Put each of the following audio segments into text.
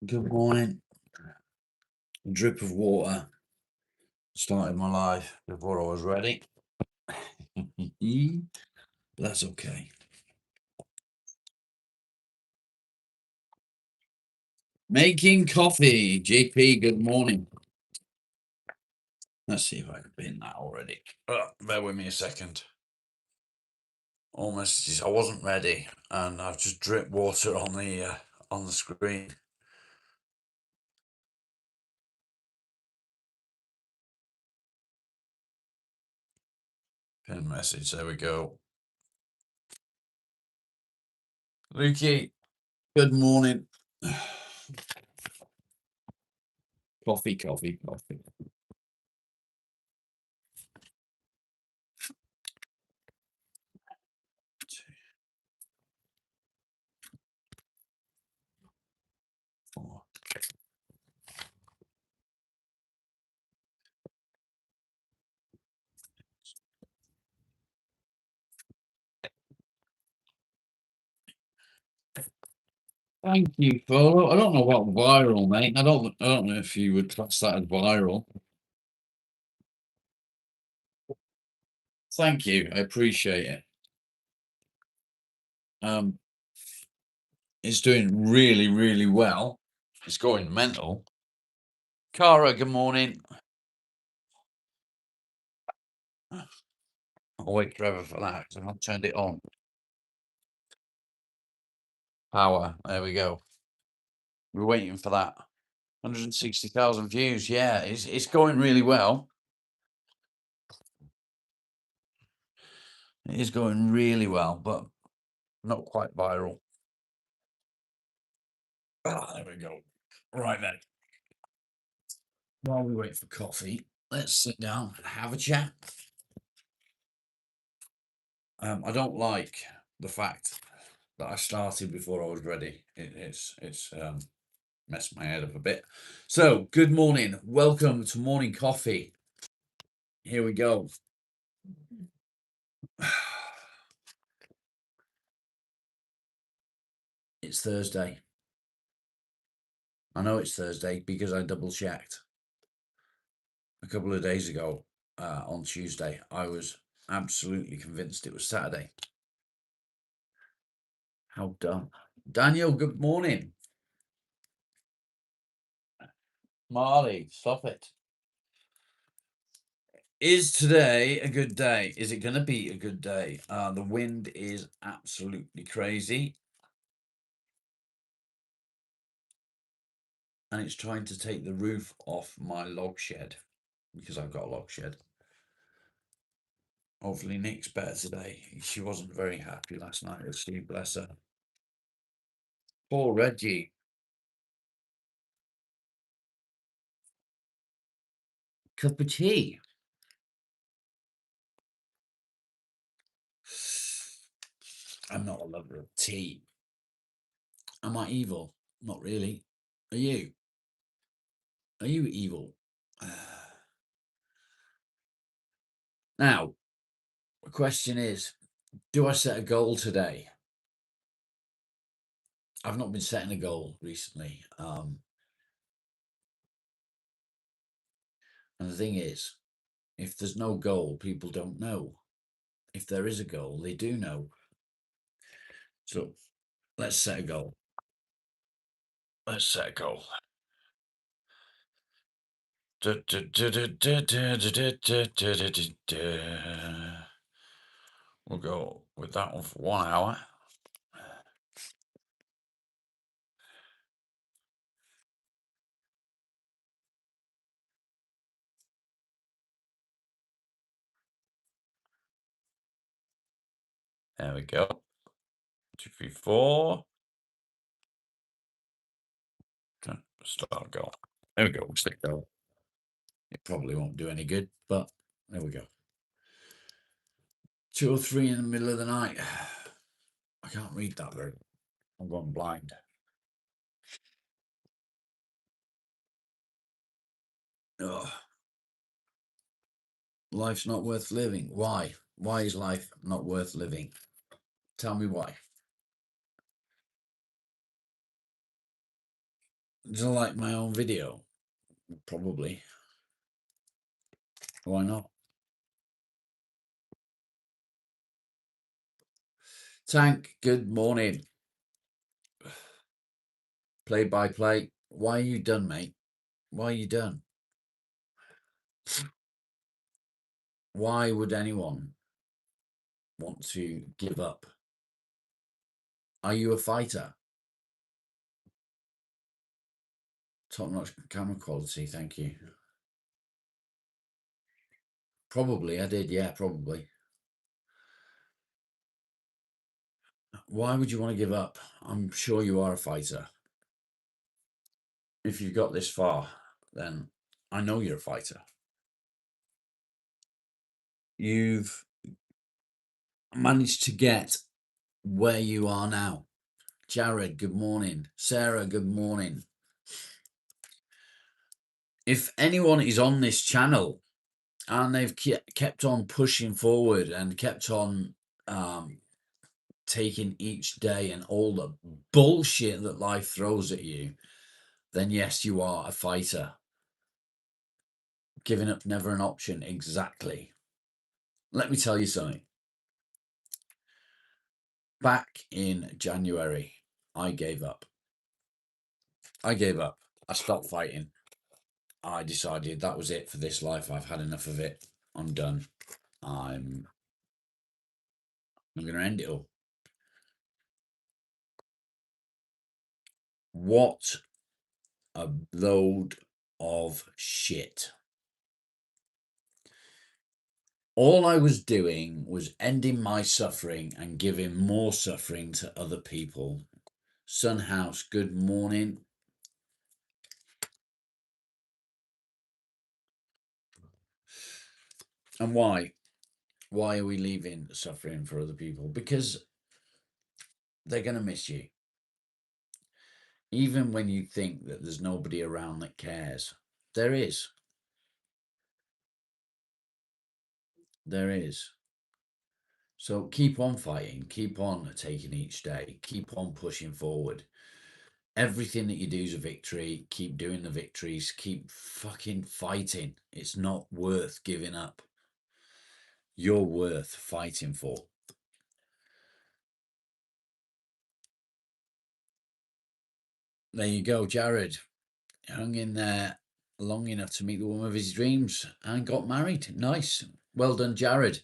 Good morning. A drip of water started my life before I was ready. That's okay. Making coffee. JP, good morning. Let's see if I can pin that already. Bear with me a second. All messages. I wasn't ready, and I've just dripped water on the screen. Pin message. There we go. Lukey, good morning. Coffee. Four. Thank you, Folo. I don't know what viral, mate. I don't know if you would class that as viral. Thank you. I appreciate it. It's doing really, really well. It's going mental. Cara, good morning. I'll wait forever for that because I've not turned it on. Power. There we go. We're waiting for that. 160,000 views. Yeah, it's going really well. It is going really well, but not quite viral. There we go. Right then. While we wait for coffee, let's sit down and have a chat. I don't like the fact that I started before I was ready. It's messed my head up a bit. So, good morning. Welcome to Morning Coffee. Here we go. It's Thursday. I know it's Thursday because I double checked. A couple of days ago, on Tuesday, I was absolutely convinced it was Saturday. How dumb. Daniel, good morning. Marley, stop it. Is today a good day? Is it going to be a good day? The wind is absolutely crazy. And it's trying to take the roof off my log shed because I've got a log shed. Hopefully Nick's better today. She wasn't very happy last night, was she? Bless her. Poor Reggie. Cup of tea. I'm not a lover of tea. Am I evil? Not really. Are you? Are you evil? Now, the question is, do I set a goal today? I've not been setting a goal recently. And the thing is, if there's no goal, people don't know. If there is a goal, they do know. So let's set a goal. Let's set a goal. We'll go with that one for 1 hour. There we go. 2, 3, 4. Start goal. There we go. We'll stick goal. It probably won't do any good, but there we go. 2 or 3 in the middle of the night. I can't read that very. I'm going blind. Ugh. Life's not worth living. Why? Why is life not worth living? Tell me why. Do I like my own video? Probably. Why not? Tank, good morning. Play by play. Why are you done, mate? Why are you done? Why would anyone want to give up? Are you a fighter? Top-notch camera quality, thank you. Probably, I did, yeah, probably. Why would you want to give up? I'm sure you are a fighter. If you've got this far, then I know you're a fighter. You've managed to get where you are now. Jared, good morning. Sarah, good morning. If anyone is on this channel and they've kept on pushing forward and kept on taking each day and all the bullshit that life throws at you, then yes, you are a fighter. Giving up never an option. Exactly. Let me tell you something. Back in January, I gave up. I gave up. I stopped fighting. I decided that was it for this life. I've had enough of it. I'm done. I'm going to end it all. What a load of shit. All I was doing was ending my suffering and giving more suffering to other people. Sunhouse, good morning. And why? Why are we leaving suffering for other people? Because they're going to miss you. Even when you think that there's nobody around that cares, there is. There is. So keep on fighting, keep on taking each day, keep on pushing forward. Everything that you do is a victory. Keep doing the victories, keep fucking fighting. It's not worth giving up. You're worth fighting for. There you go, Jared. Hung in there long enough to meet the woman of his dreams and got married. Nice. Well done, Jared.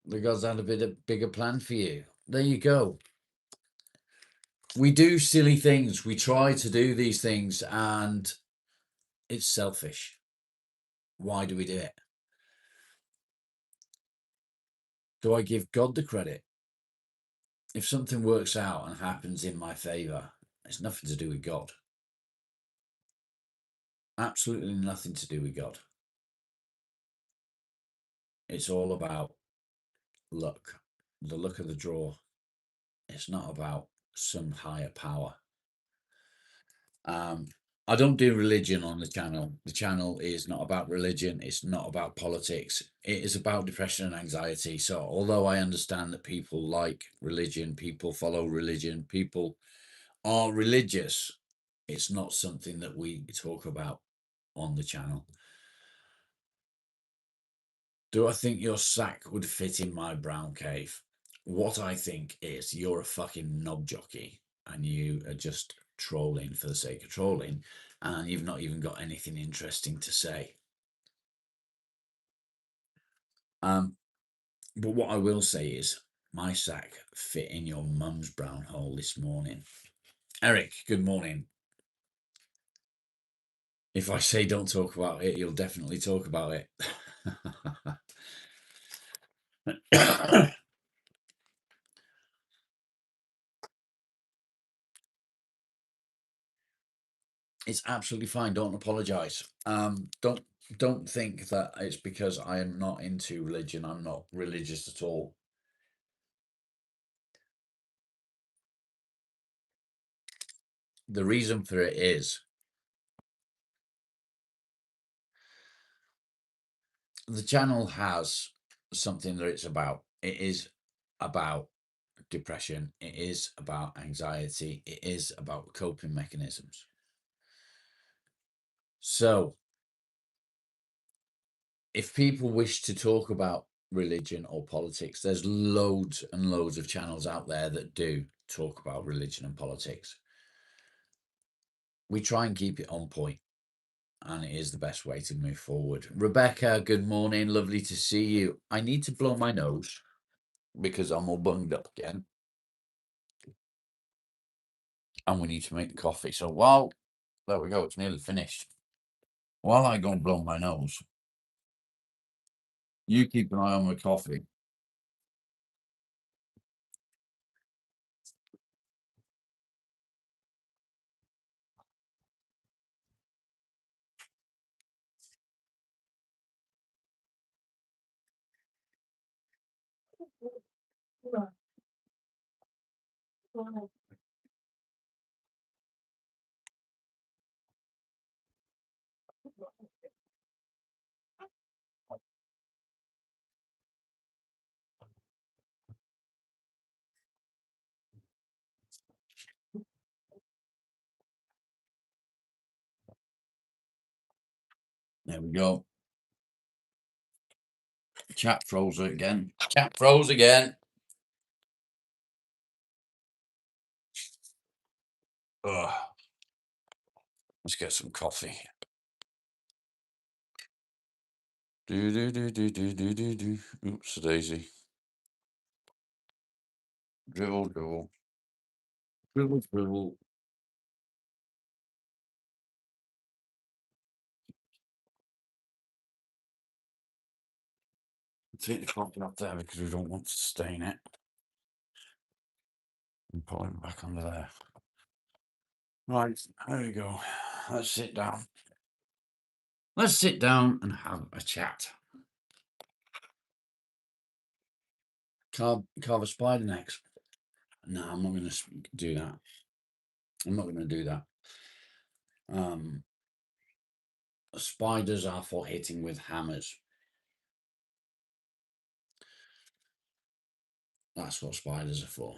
The gods had a bit of bigger plan for you. There you go. We do silly things. We try to do these things and it's selfish. Why do we do it? Do I give God the credit? If something works out and happens in my favor, it's nothing to do with God. Absolutely nothing to do with God. It's all about luck, the luck of the draw. It's not about some higher power. I don't do religion on the channel. The channel is not about religion. It's not about politics. It is about depression and anxiety. So although I understand that people like religion, people follow religion, people are religious, it's not something that we talk about on the channel. Do I think your sack would fit in my brown cave? What I think is you're a fucking knob jockey and you are just trolling for the sake of trolling and you've not even got anything interesting to say. But what I will say is my sack fit in your mum's brown hole this morning. Eric, good morning. If I say don't talk about it, you'll definitely talk about it. It's absolutely fine. Don't apologize. Don't think that it's because I am not into religion. I'm not religious at all. The reason for it is the channel has something that it's about. It is about depression. It is about anxiety. It is about coping mechanisms. So, if people wish to talk about religion or politics, there's loads and loads of channels out there that do talk about religion and politics. We try and keep it on point, and it is the best way to move forward. Rebecca, good morning. Lovely to see you. I need to blow my nose because I'm all bunged up again. And we need to make the coffee. So there we go, it's nearly finished. While I go and blow my nose, you keep an eye on the coffee. There we go. Chat froze again. Chat froze again. Ugh. Let's get some coffee. Do. Oops, a daisy. Dribble, dribble. Dribble, dribble. Take the coffee up there because we don't want to stain it. And pull it back under there. Right, there we go. Let's sit down. Let's sit down and have a chat. Carve a spider next. No, I'm not going to do that. I'm not going to do that. Spiders are for hitting with hammers. That's what spiders are for.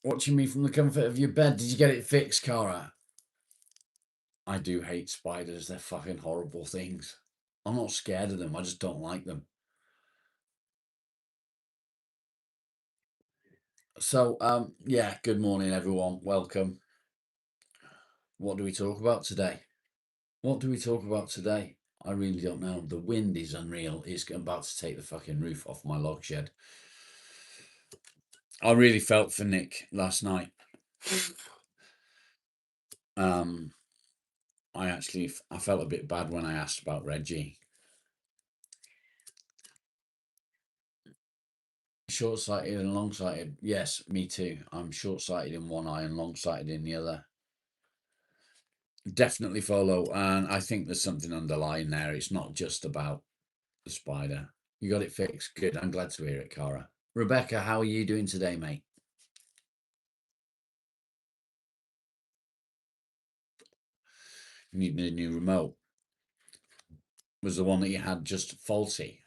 Watching me from the comfort of your bed. Did you get it fixed, Cara? I do hate spiders. They're fucking horrible things. I'm not scared of them. I just don't like them. So, yeah, good morning, everyone. Welcome. What do we talk about today? What do we talk about today? I really don't know. The wind is unreal. It's about to take the fucking roof off my log shed. I really felt for Nick last night. I felt a bit bad when I asked about Reggie. Short-sighted and long-sighted. Yes, me too. I'm short-sighted in one eye and long-sighted in the other. Definitely follow. And I think there's something underlying there. It's not just about the spider. You got it fixed. Good. I'm glad to hear it, Cara. Rebecca, how are you doing today, mate? You need a new remote. Was the one that you had just faulty?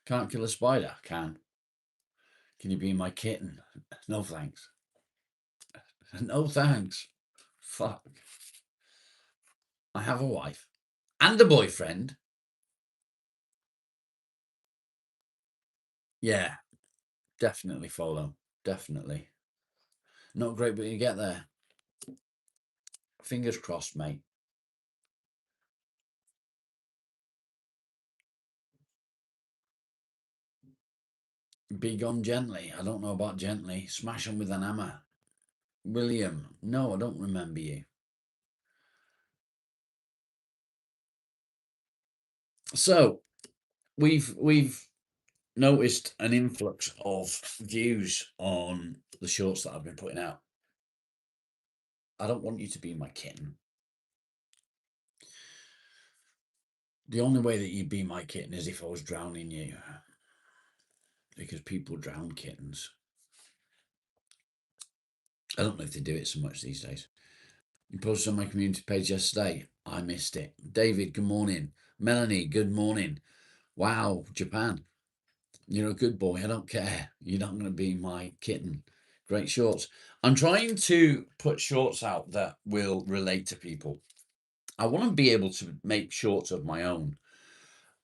Can't kill a spider? Can. Can you be my kitten? No thanks. No thanks. Fuck. I have a wife and a boyfriend. Yeah, definitely follow. Definitely. Not great, but you get there. Fingers crossed, mate. Be gone gently. I don't know about gently. Smash them with an hammer. William. No, I don't remember you. So we've noticed an influx of views on the shorts that I've been putting out. I don't want you to be my kitten. The only way that you'd be my kitten is if I was drowning you. Because people drown kittens. I don't know if they do it so much these days. You posted on my community page yesterday. I missed it. David, good morning. Melanie, good morning. Wow, Japan. You're a good boy. I don't care. You're not going to be my kitten. Great shorts. I'm trying to put shorts out that will relate to people. I want to be able to make shorts of my own,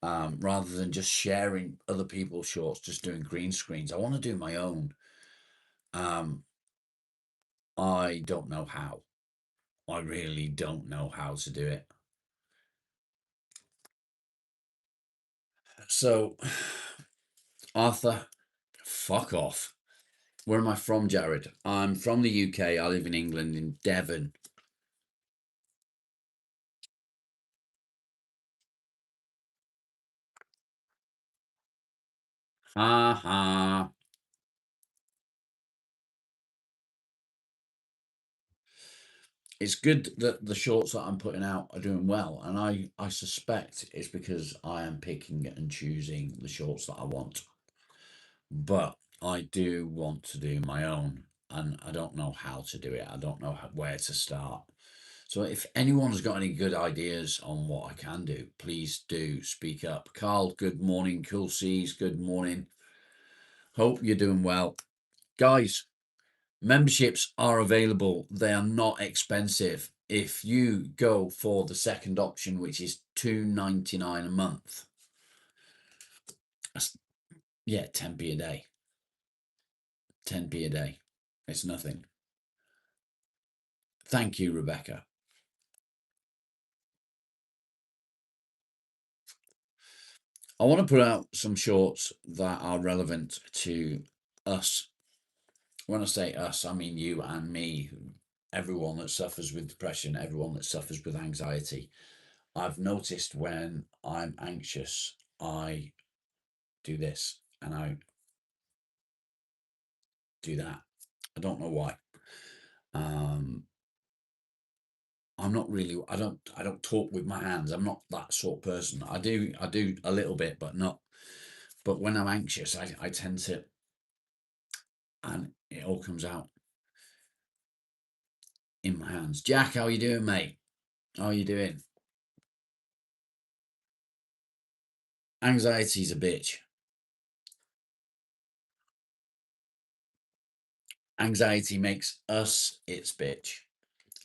rather than just sharing other people's shorts, just doing green screens. I want to do my own. Um, I don't know how. I really don't know how to do it. So, Arthur, fuck off. Where am I from, Jared? I'm from the UK. I live in England, in Devon. Ha ha. It's good that the shorts that I'm putting out are doing well, and I suspect it's because I am picking and choosing the shorts that I want. But I do want to do my own, and I don't know how to do it. I don't know where to start. So if anyone's got any good ideas on what I can do, please do speak up. Carl, good morning. Cool Seas, good morning. Hope you're doing well. Guys, memberships are available. They are not expensive. If you go for the second option, which is $2.99 a month, that's, yeah, 10p a day. 10p a day. It's nothing. Thank you, Rebecca. I want to put out some shorts that are relevant to us. When I say us, I mean you and me, everyone that suffers with depression, everyone that suffers with anxiety. I've noticed when I'm anxious, I do this and I do that. I don't know why. Um, I'm not really. I don't talk with my hands. I'm not that sort of person. I do a little bit, but not. But when I'm anxious, I tend to, and it all comes out in my hands. Jack, how you doing, mate? How you doing? Anxiety's a bitch. Anxiety makes us its bitch.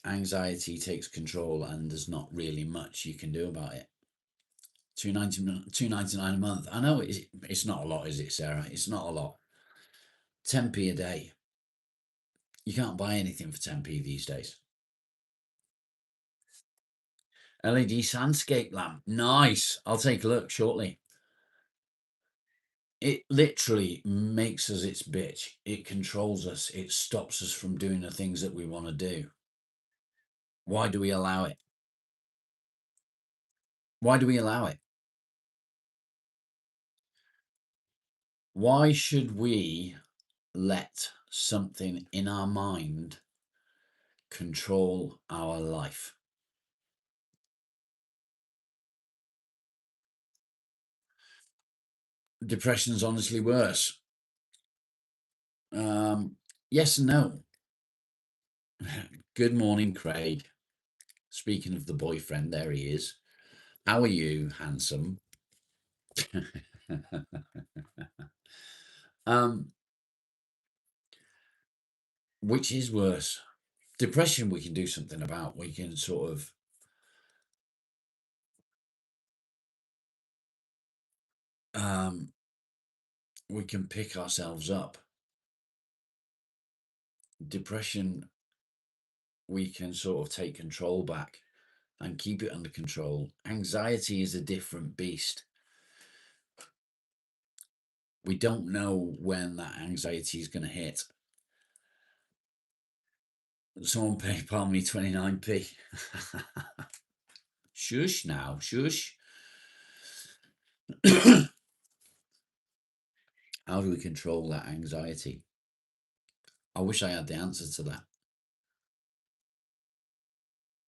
Anxiety takes control, and there's not really much you can do about it. 2.99 a month. I know it's not a lot, is it, Sarah? It's not a lot. 10p a day. You can't buy anything for 10p these days. LED sandscape lamp. Nice. I'll take a look shortly. It literally makes us its bitch. It controls us. It stops us from doing the things that we want to do. Why do we allow it? Why do we allow it? Why should we let something in our mind control our life? Depression's honestly worse. Yes and no. Good morning, Craig. Speaking of the boyfriend, there he is. How are you, handsome? um, which is worse? Depression we can do something about. We can sort of we can pick ourselves up. Depression, we can sort of take control back and keep it under control. Anxiety is a different beast. We don't know when that anxiety is going to hit. Someone PayPal me 29p. Shush now, shush. How do we control that anxiety? I wish I had the answer to that.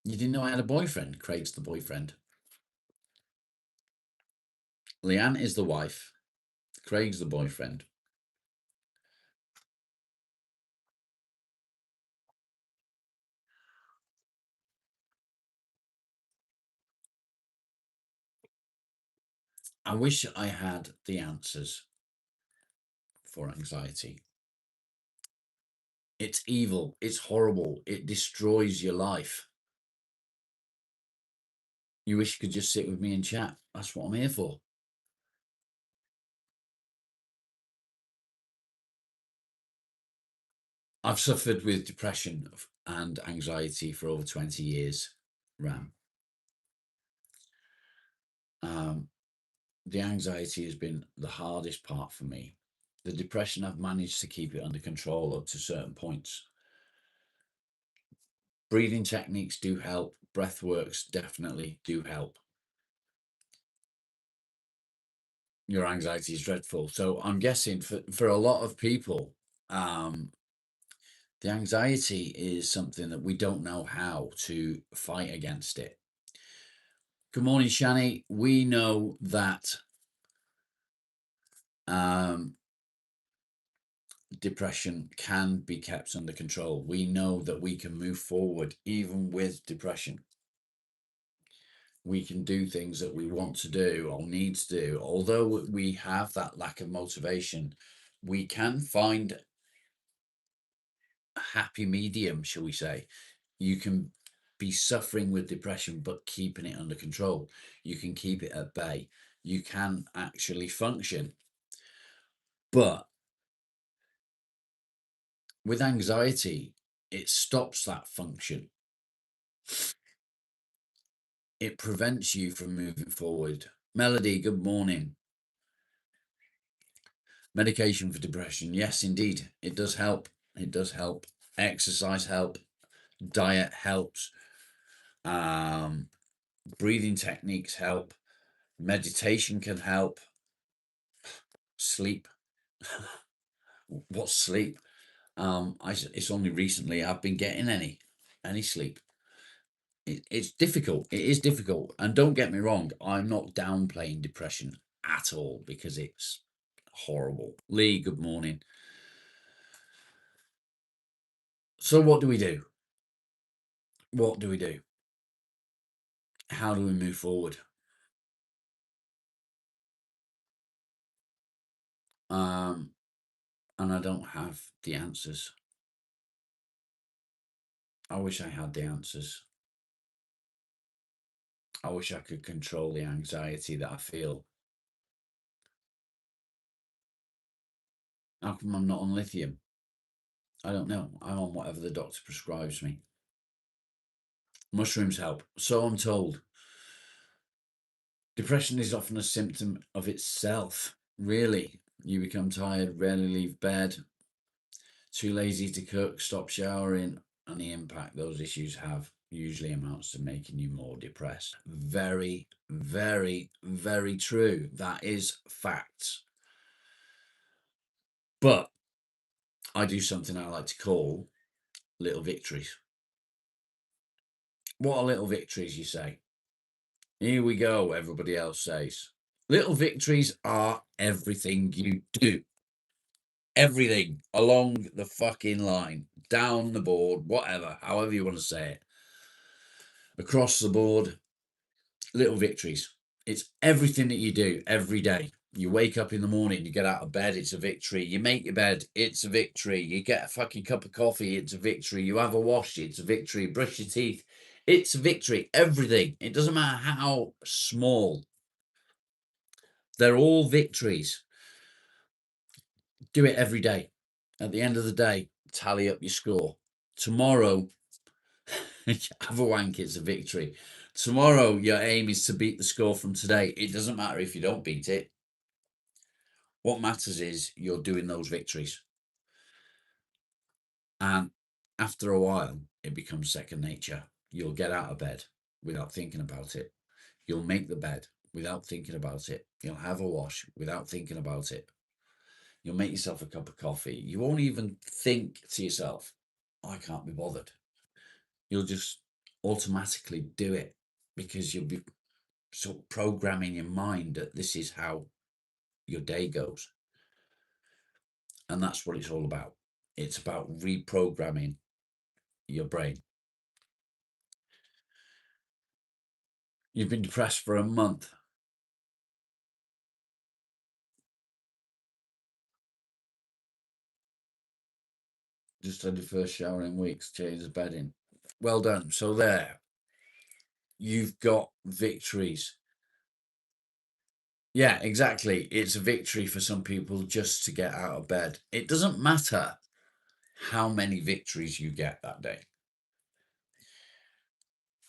You didn't know I had a boyfriend? Craig's the boyfriend. Leanne is the wife. Craig's the boyfriend. I wish I had the answers for anxiety. It's evil. It's horrible. It destroys your life. You wish you could just sit with me and chat. That's what I'm here for. I've suffered with depression and anxiety for over 20 years, Ram. The anxiety has been the hardest part for me. The depression, I've managed to keep it under control up to certain points. Breathing techniques do help. Breath works definitely do help. Your anxiety is dreadful. So I'm guessing for a lot of people, the anxiety is something that we don't know how to fight against it. Good morning, Shani. We know that depression can be kept under control. We know that we can move forward even with depression. We can do things that we want to do or need to do. Although we have that lack of motivation, we can find a happy medium, shall we say. You can be suffering with depression, but keeping it under control. You can keep it at bay. You can actually function. But with anxiety, it stops that function. It prevents you from moving forward. Melody, good morning. Medication for depression. Yes, indeed. It does help. It does help. Exercise help. Diet helps. Breathing techniques help. Meditation can help. Sleep. What's sleep? It's only recently I've been getting any sleep. It's difficult. It is difficult. And don't get me wrong, I'm not downplaying depression at all because it's horrible. Lee, good morning. So what do we do? What do we do? How do we move forward? And I don't have the answers. I wish I had the answers. I wish I could control the anxiety that I feel. How come I'm not on lithium? I don't know. I'm on whatever the doctor prescribes me. Mushrooms help. So I'm told. Depression is often a symptom of itself. Really, you become tired, rarely leave bed, too lazy to cook, stop showering, and the impact those issues have usually amounts to making you more depressed. Very, very, very true. That is facts. But I do something I like to call little victories. What are little victories, you say? Here we go, everybody else says. Little victories are everything you do. Everything along the fucking line, down the board, whatever, however you want to say it. Across the board, little victories. It's everything that you do every day. You wake up in the morning, you get out of bed, it's a victory. You make your bed, it's a victory. You get a fucking cup of coffee, it's a victory. You have a wash, it's a victory. Brush your teeth, it's a victory. Everything. It doesn't matter how small. They're all victories. Do it every day. At the end of the day, tally up your score. Tomorrow, have a wank, it's a victory. Tomorrow, your aim is to beat the score from today. It doesn't matter if you don't beat it. What matters is you're doing those victories. And after a while, it becomes second nature. You'll get out of bed without thinking about it. You'll make the bed without thinking about it. You'll have a wash without thinking about it. You'll make yourself a cup of coffee. You won't even think to yourself, I can't be bothered. You'll just automatically do it because you'll be sort of programming your mind that this is how your day goes. And that's what it's all about. It's about reprogramming your brain. You've been depressed for a month. Just had your first shower in weeks, changed the bedding. Well done. So there, you've got victories. Yeah, exactly. It's a victory for some people just to get out of bed. It doesn't matter how many victories you get that day.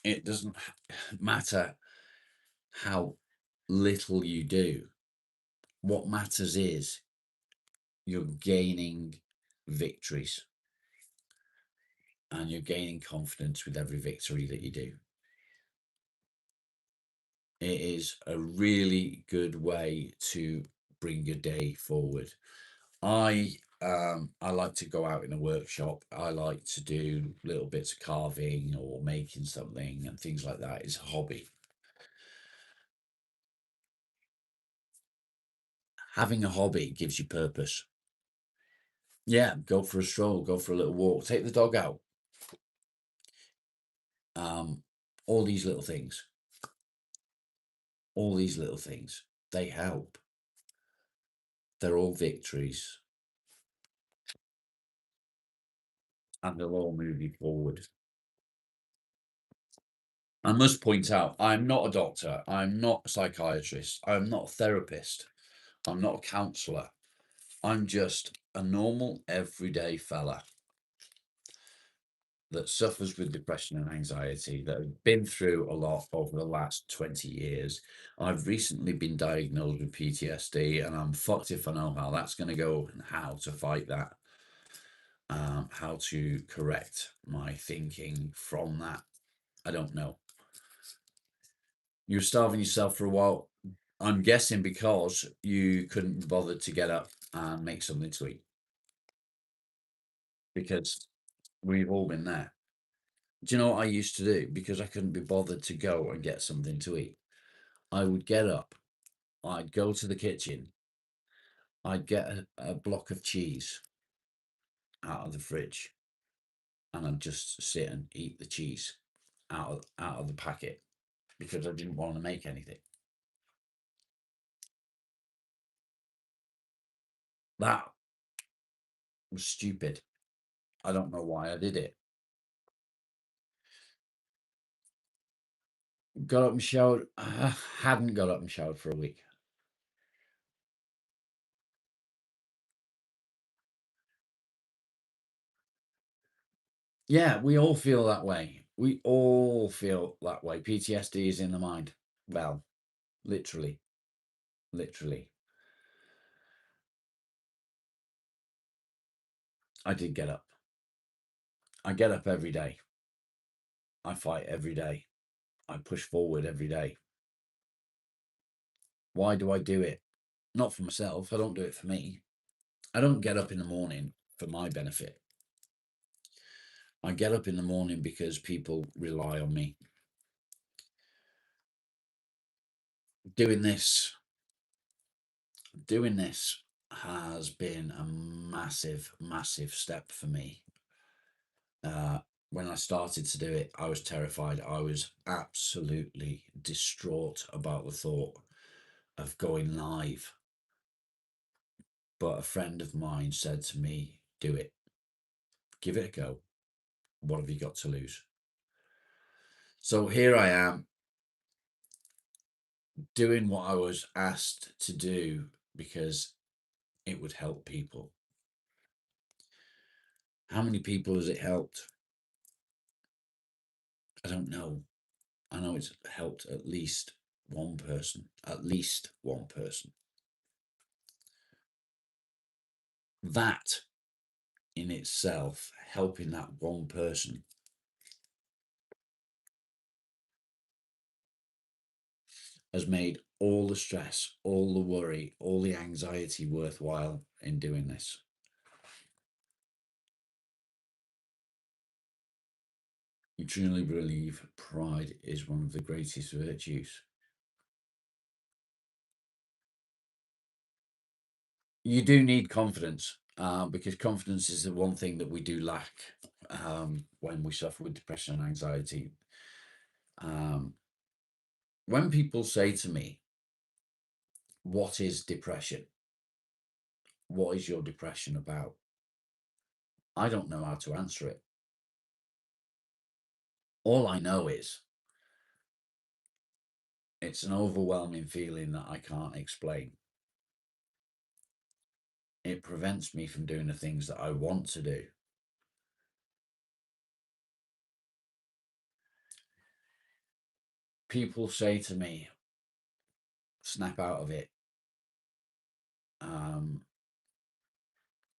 It doesn't matter how little you do. What matters is you're gaining victories and you're gaining confidence with every victory that you do. It is a really good way to bring your day forward. I like to go out in a workshop. I like to do little bits of carving or making something and things like that. It's a hobby. Having a hobby gives you purpose. Yeah, go for a stroll, go for a little walk, take the dog out. All these little things, they help. They're all victories and they'll all move you forward. I must point out, I'm not a doctor. I'm not a psychiatrist. I'm not a therapist. I'm not a counselor. I'm just a normal, everyday fella that suffers with depression and anxiety, that have been through a lot over the last 20 years. I've recently been diagnosed with PTSD, and I'm fucked if I know how that's going to go and how to fight that, how to correct my thinking from that. I don't know. You were starving yourself for a while. I'm guessing because you couldn't be bothered to get up and make something to eat. Because we've all been there. Do you know what I used to do? Because I couldn't be bothered to go and get something to eat. I would get up, I'd go to the kitchen, I'd get a block of cheese out of the fridge, and I'd just sit and eat the cheese out of the packet because I didn't want to make anything. That was stupid. I don't know why I did it. Got up and showered. I hadn't got up and showered for a week. Yeah, we all feel that way. We all feel that way. PTSD is in the mind. Well, literally, literally. I did get up. I get up every day. I fight every day. I push forward every day. Why do I do it? Not for myself. I don't do it for me. I don't get up in the morning for my benefit. I get up in the morning because people rely on me. Doing this has been a massive, massive step for me. When I started to do it, I was terrified. I was absolutely distraught about the thought of going live. But a friend of mine said to me, do it, give it a go. What have you got to lose? So here I am doing what I was asked to do because it would help people. How many people has it helped? I don't know. I know it's helped at least one person, That in itself, helping that one person, has made all the stress, all the worry, all the anxiety worthwhile in doing this. You truly believe pride is one of the greatest virtues. You do need confidence, because confidence is the one thing that we do lack when we suffer with depression and anxiety. When people say to me, what is depression? What is your depression about? I don't know how to answer it. All I know is it's an overwhelming feeling that I can't explain. It prevents me from doing the things that I want to do. People say to me, snap out of it.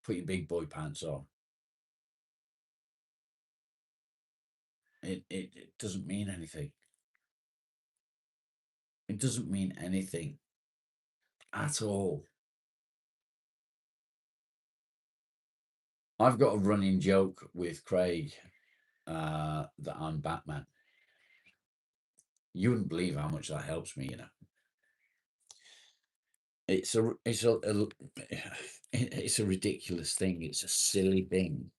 Put your big boy pants on. It doesn't mean anything. It doesn't mean anything at all. I've got a running joke with Craig that I'm Batman. You wouldn't believe how much that helps me, you know. It's a ridiculous thing. It's a silly thing,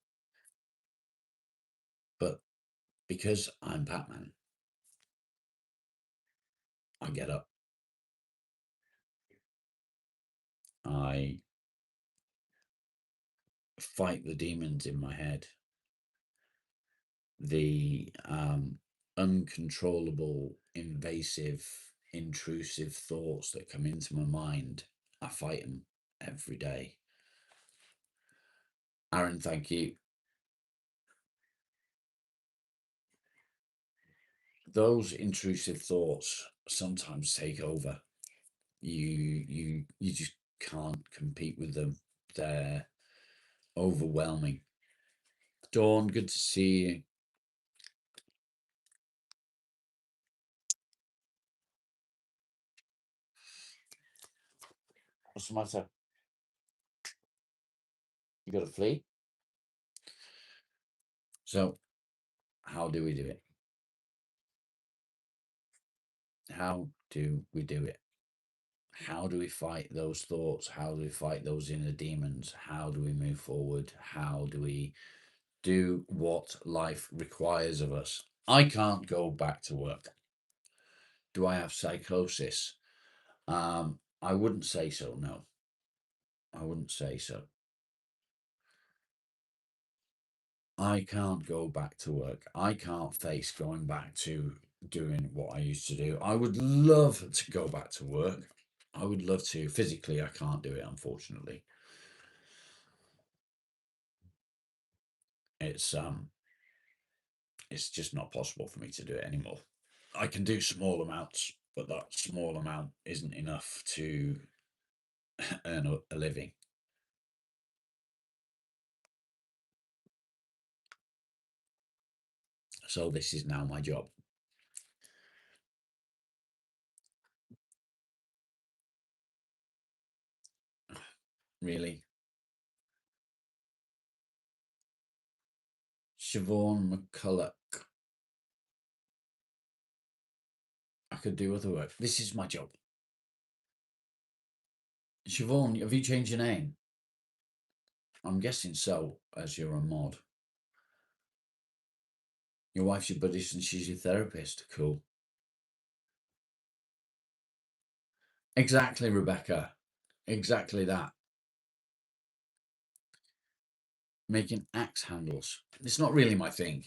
but because I'm Batman, I get up. I fight the demons in my head, the uncontrollable, invasive, intrusive thoughts that come into my mind. I fight them every day. Aaron, thank you. Those intrusive thoughts sometimes take over. You just can't compete with them. They're overwhelming. Dawn, good to see you. What's the matter? You got a flea? So, how do we do it? How do we do it? How do we fight those thoughts? How do we fight those inner demons? How do we move forward? How do we do what life requires of us? I can't go back to work. Do I have psychosis? I wouldn't say so, no. I wouldn't say so. I can't go back to work. I can't face going back to doing what I used to do. I would love to go back to work. I would love to. Physically, I can't do it, unfortunately. It's just not possible for me to do it anymore. I can do small amounts, but that small amount isn't enough to earn a living. So this is now my job. Really. Siobhan McCulloch. I could do other work. This is my job. Siobhan, have you changed your name? I'm guessing so, as you're a mod. Your wife's your buddy and she's your therapist. Cool. Exactly, Rebecca. Exactly that. Making axe handles. It's not really my thing.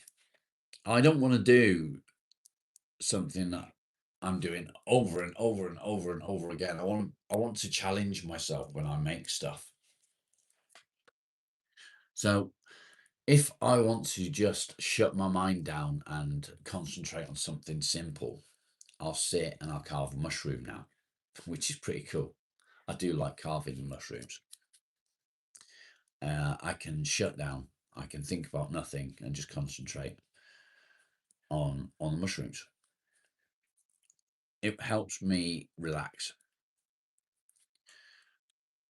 I don't want to do something that I'm doing over and over and over and over again. I want to challenge myself when I make stuff. So if I want to just shut my mind down and concentrate on something simple, I'll sit and I'll carve a mushroom now, which is pretty cool. I do like carving mushrooms. I can shut down. I can think about nothing and just concentrate on the mushrooms. It helps me relax.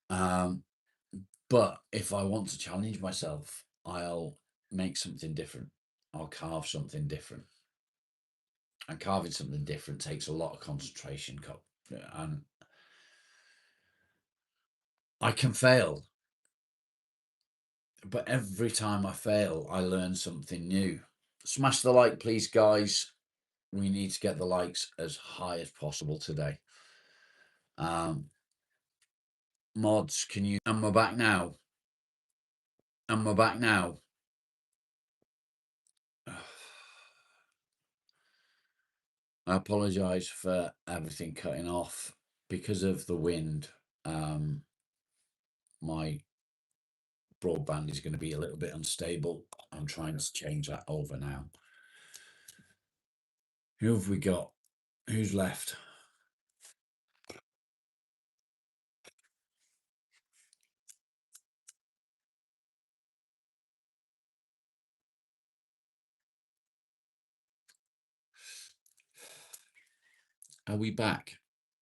But if I want to challenge myself, I'll make something different. I'll carve something different. And carving something different takes a lot of concentration. And I can fail. But every time I fail, I learn something new. Smash the like, please, guys. We need to get the likes as high as possible today. Mods, can you... Am I back now? Am I back now? I apologise for everything cutting off because of the wind. My broadband is going to be a little bit unstable. I'm trying to change that over now. Who have we got? Who's left? Are we back?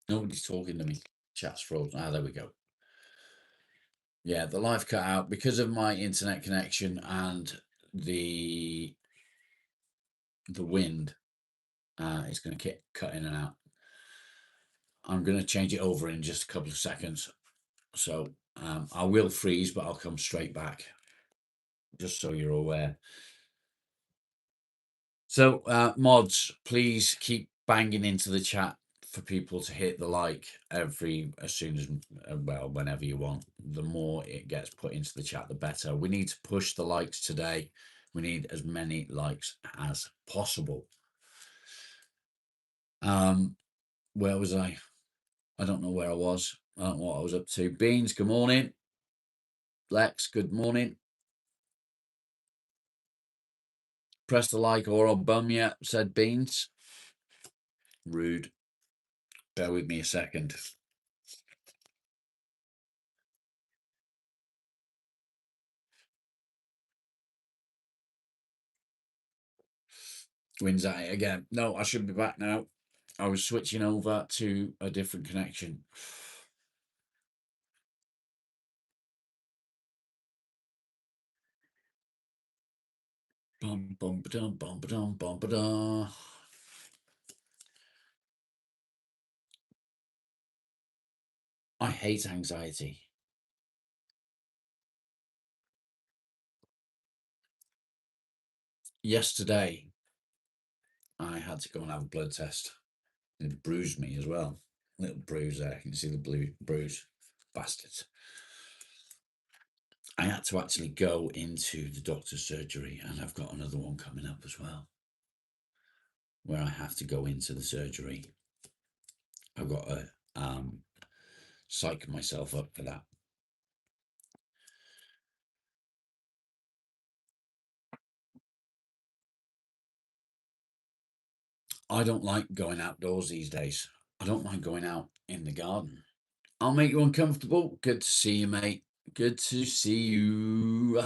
Nobody's talking to me. Chat's frozen. Ah, there we go. Yeah, the live cut out because of my internet connection and the wind. It's going to cut in and out. I'm going to change it over in just a couple of seconds. So I will freeze, but I'll come straight back, just so you're aware. So mods, please keep banging into the chat for people to hit the like as soon as, well, whenever you want. The more it gets put into the chat, the better. We need to push the likes today. We need as many likes as possible. Where was I? I don't know where I was. I don't know what I was up to. Beans, good morning. Lex, good morning. Press the like or I'll bum you, said Beans. Rude. Bear with me a second. Wins at it again. No, I should be back now. I was switching over to a different connection. Bum, bum, ba-dum, bum, ba-dum, bum, ba-da. I hate anxiety. Yesterday, I had to go and have a blood test. It bruised me as well. Little bruise there. You can see the blue bruise. Bastards. I had to actually go into the doctor's surgery, and I've got another one coming up as well, where I have to go into the surgery. I've got to psych myself up for that. I don't like going outdoors these days. I don't mind going out in the garden. I'll make you uncomfortable. Good to see you, mate. Good to see you.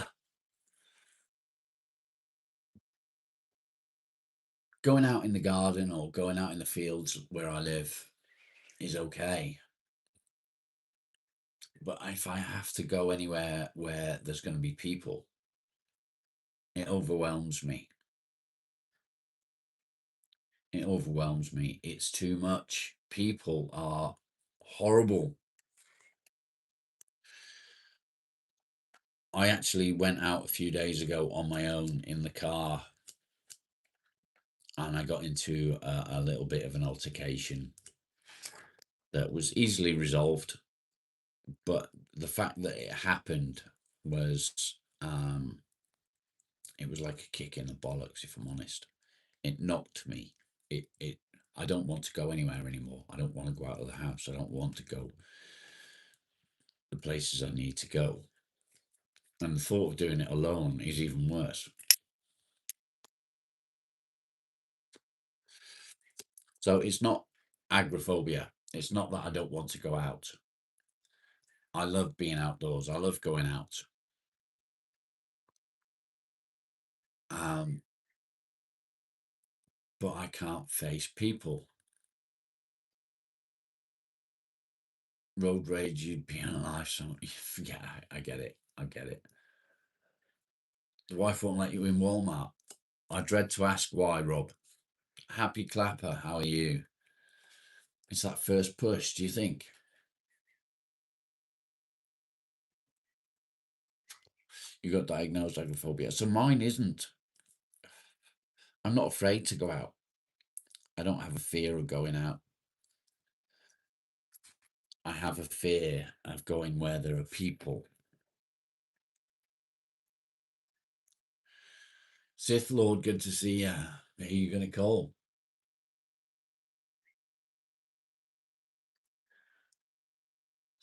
Going out in the garden or going out in the fields where I live is okay. But if I have to go anywhere where there's going to be people, it overwhelms me. It overwhelms me. It's too much. People are horrible. I actually went out a few days ago on my own in the car, and I got into a little bit of an altercation that was easily resolved. But the fact that it happened was, it was like a kick in the bollocks, if I'm honest. It knocked me. It. I don't want to go anywhere anymore. I don't want to go out of the house. I don't want to go the places I need to go. And the thought of doing it alone is even worse. So it's not agoraphobia. It's not that I don't want to go out. I love being outdoors. I love going out. But I can't face people. Road rage, you'd be alive. So yeah, I get it. I get it. The wife won't let you in Walmart. I dread to ask why, Rob. Happy Clapper, how are you? It's that first push, do you think? You got diagnosed agoraphobia. So mine isn't. I'm not afraid to go out. I don't have a fear of going out. I have a fear of going where there are people. Sith Lord, good to see you. Who are you going to call?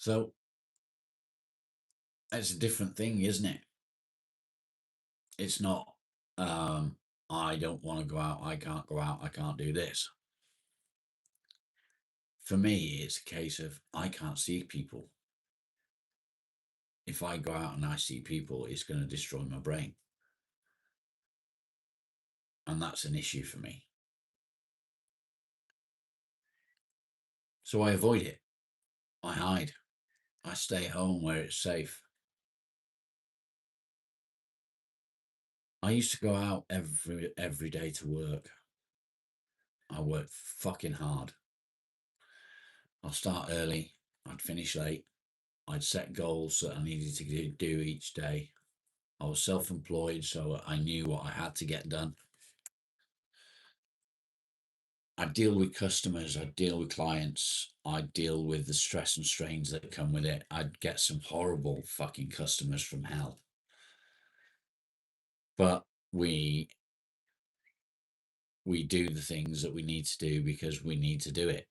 So it's a different thing, isn't it? It's not, I don't want to go out, I can't go out, I can't do this. For me, it's a case of I can't see people. If I go out and I see people, it's going to destroy my brain. And that's an issue for me. So I avoid it. I hide. I stay home where it's safe. I used to go out every day to work. I worked fucking hard. I'll start early. I'd finish late. I'd set goals that I needed to do each day. I was self-employed, so I knew what I had to get done. I deal with customers, I deal with clients, I deal with the stress and strains that come with it. I'd get some horrible fucking customers from hell. But we do the things that we need to do because we need to do it.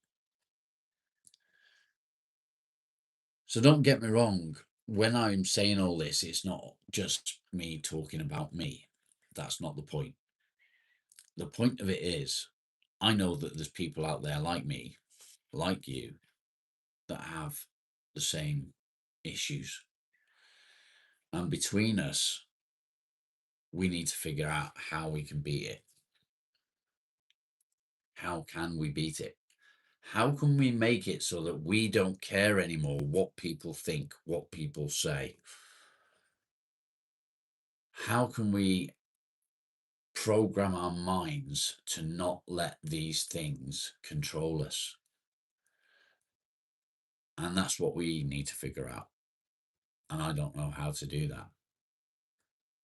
So don't get me wrong, when I'm saying all this, it's not just me talking about me. That's not the point. The point of it is, I know that there's people out there like me, like you, that have the same issues. And between us, we need to figure out how we can beat it. How can we beat it? How can we make it so that we don't care anymore what people think, what people say? How can we program our minds to not let these things control us? And that's what we need to figure out. And I don't know how to do that.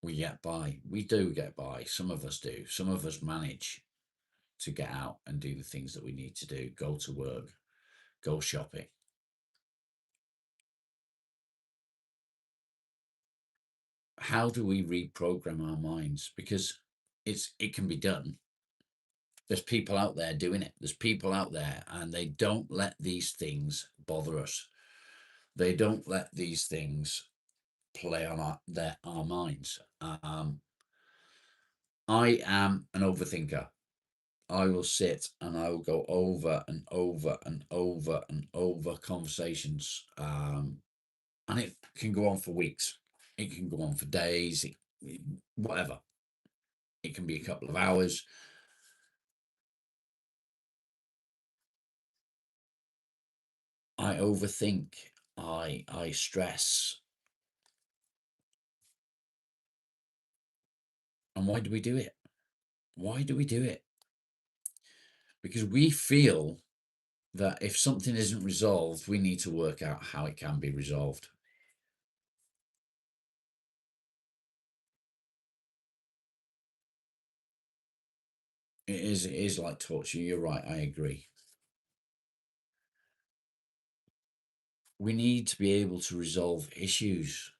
We get by. We do get by. Some of us do. Some of us manage to get out and do the things that we need to do, go to work, go shopping. How do we reprogram our minds? Because it can be done. There's people out there doing it. There's people out there, and they don't let these things bother us. They don't let these things play on our minds. I am an overthinker. I will sit and I will go over and over and over and over conversations, and it can go on for weeks. It can go on for days, whatever. It can be a couple of hours. I overthink. I stress. And why do we do it? Why do we do it? Because we feel that if something isn't resolved, we need to work out how it can be resolved. It is like torture. You're right. I agree. We need to be able to resolve issues.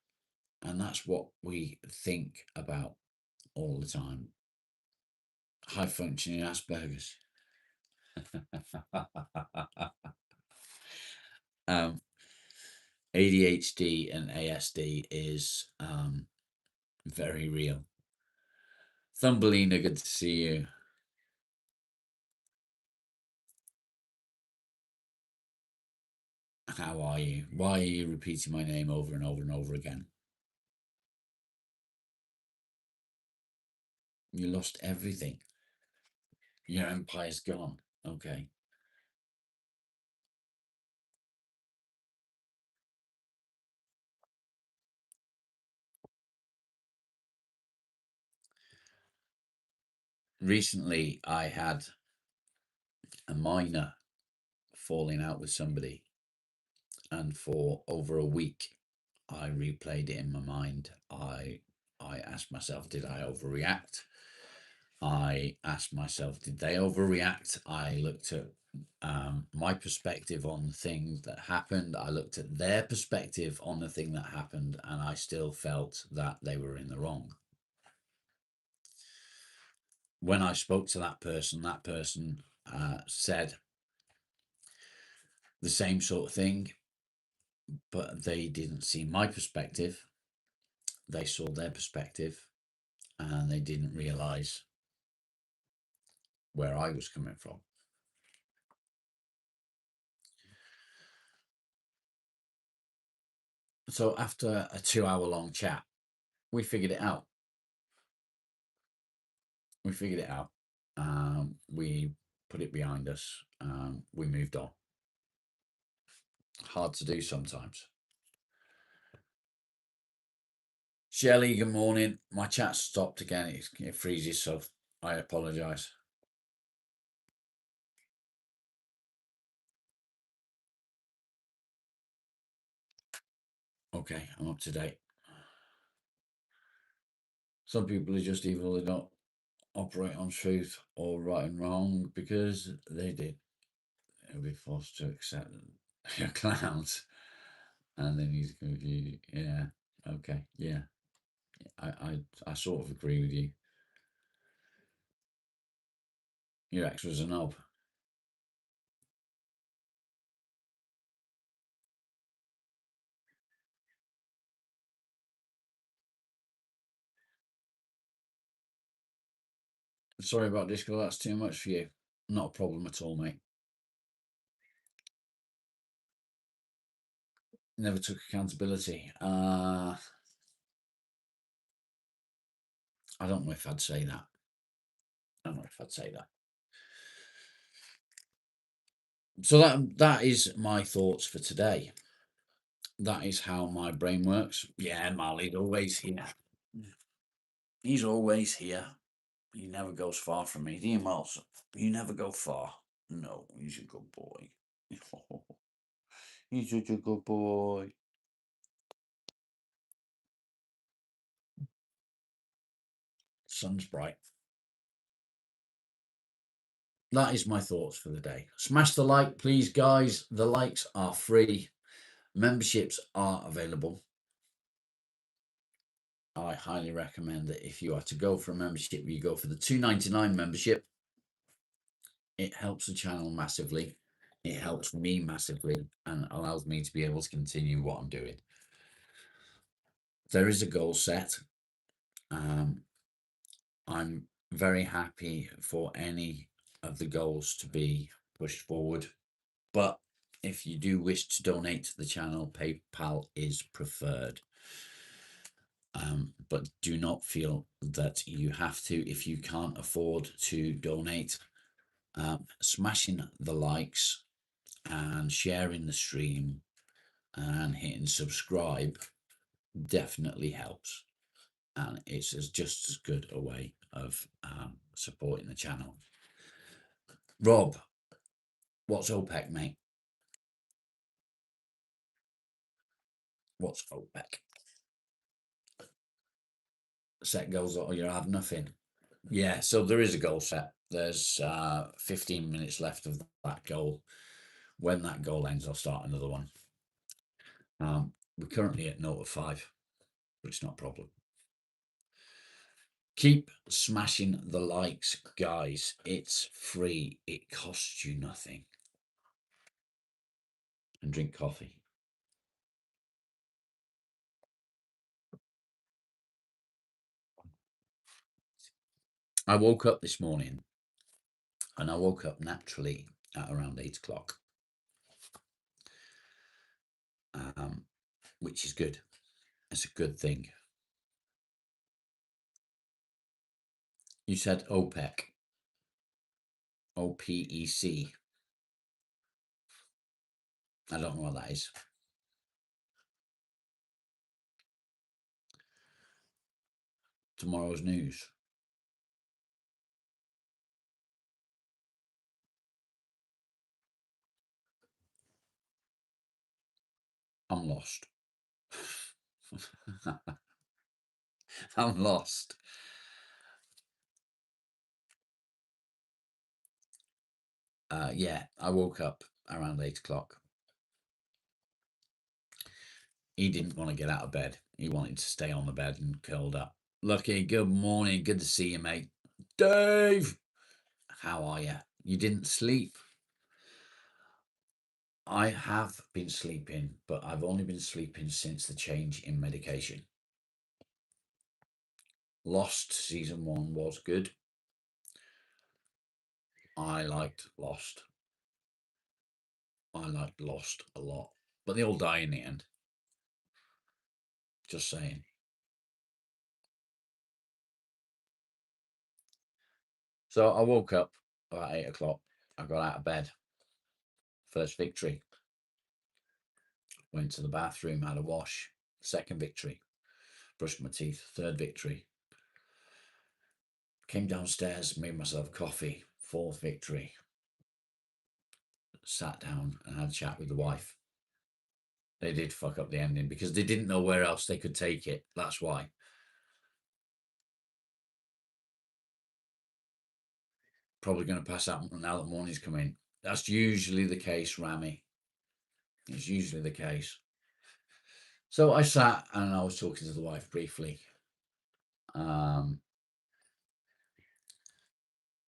And that's what we think about all the time. High functioning Asperger's. um, ADHD and ASD is very real. Thumbelina, good to see you. How are you? Why are you repeating my name over and over and over again? You lost everything. Your empire's gone. Okay. Recently, I had a minor falling out with somebody, and for over a week, I replayed it in my mind. I asked myself, did I overreact? I asked myself, did they overreact? I looked at my perspective on the things that happened. I looked at their perspective on the thing that happened, and I still felt that they were in the wrong. When I spoke to that person said the same sort of thing. but they didn't see my perspective. They saw their perspective, and they didn't realize where I was coming from. So after a 2-hour long chat, we figured it out. We figured it out. We put it behind us. We moved on. Hard to do sometimes. Shelley, good morning. My chat stopped again. It freezes, so I apologise. Okay, I'm up to date. Some people are just evil. They don't operate on truth or right and wrong because they did. They'll be forced to accept your clowns, and then he's confused. Yeah. Okay. Yeah. I sort of agree with you. Your ex was a knob. Sorry about Disco. That's too much for you. Not a problem at all, mate. Never took accountability. I don't know if I'd say that. I don't know if I'd say that. So that is my thoughts for today. That is how my brain works. Yeah, Marley's always here. He's always here. He never goes far from me. Do you, Miles? You never go far. No, he's a good boy. He's such a good boy. Sun's bright. That is my thoughts for the day. Smash the like, please, guys. The likes are free. Memberships are available. I highly recommend that if you are to go for a membership, you go for the $2.99 membership. It helps the channel massively. It helps me massively and allows me to be able to continue what I'm doing. There is a goal set. I'm very happy for any of the goals to be pushed forward. But if you do wish to donate to the channel, PayPal is preferred. But do not feel that you have to if you can't afford to donate. Smashing the likes and sharing the stream and hitting subscribe definitely helps. And it's just as good a way of supporting the channel. Rob, what's OPEC, mate? What's OPEC? Set goals or you have nothing. Yeah, so there is a goal set. There's 15 minutes left of that goal. When that goal ends, I'll start another one. We're currently at 0 to 5, but it's not a problem. Keep smashing the likes, guys. It's free. It costs you nothing. And drink coffee. I woke up this morning and I woke up naturally at around 8 o'clock, which is good. It's a good thing. You said OPEC. OPEC. I don't know what that is. Tomorrow's news. I'm lost. I'm lost. Yeah, I woke up around 8 o'clock. He didn't want to get out of bed. He wanted to stay on the bed and curled up. Lucky, good morning. Good to see you, mate. Dave, how are you? You didn't sleep? I have been sleeping, but I've only been sleeping since the change in medication. Lost season 1 was good. I liked Lost. I liked Lost a lot, but they all die in the end. Just saying. So I woke up about 8 o'clock. I got out of bed. First victory. Went to the bathroom, had a wash. Second victory. Brushed my teeth. Third victory. Came downstairs, made myself coffee. Fourth victory. Sat down and had a chat with the wife. They did fuck up the ending because they didn't know where else they could take it. That's why. Probably going to pass out now that morning's coming. That's usually the case, Rami. It's usually the case. So I sat and I was talking to the wife briefly.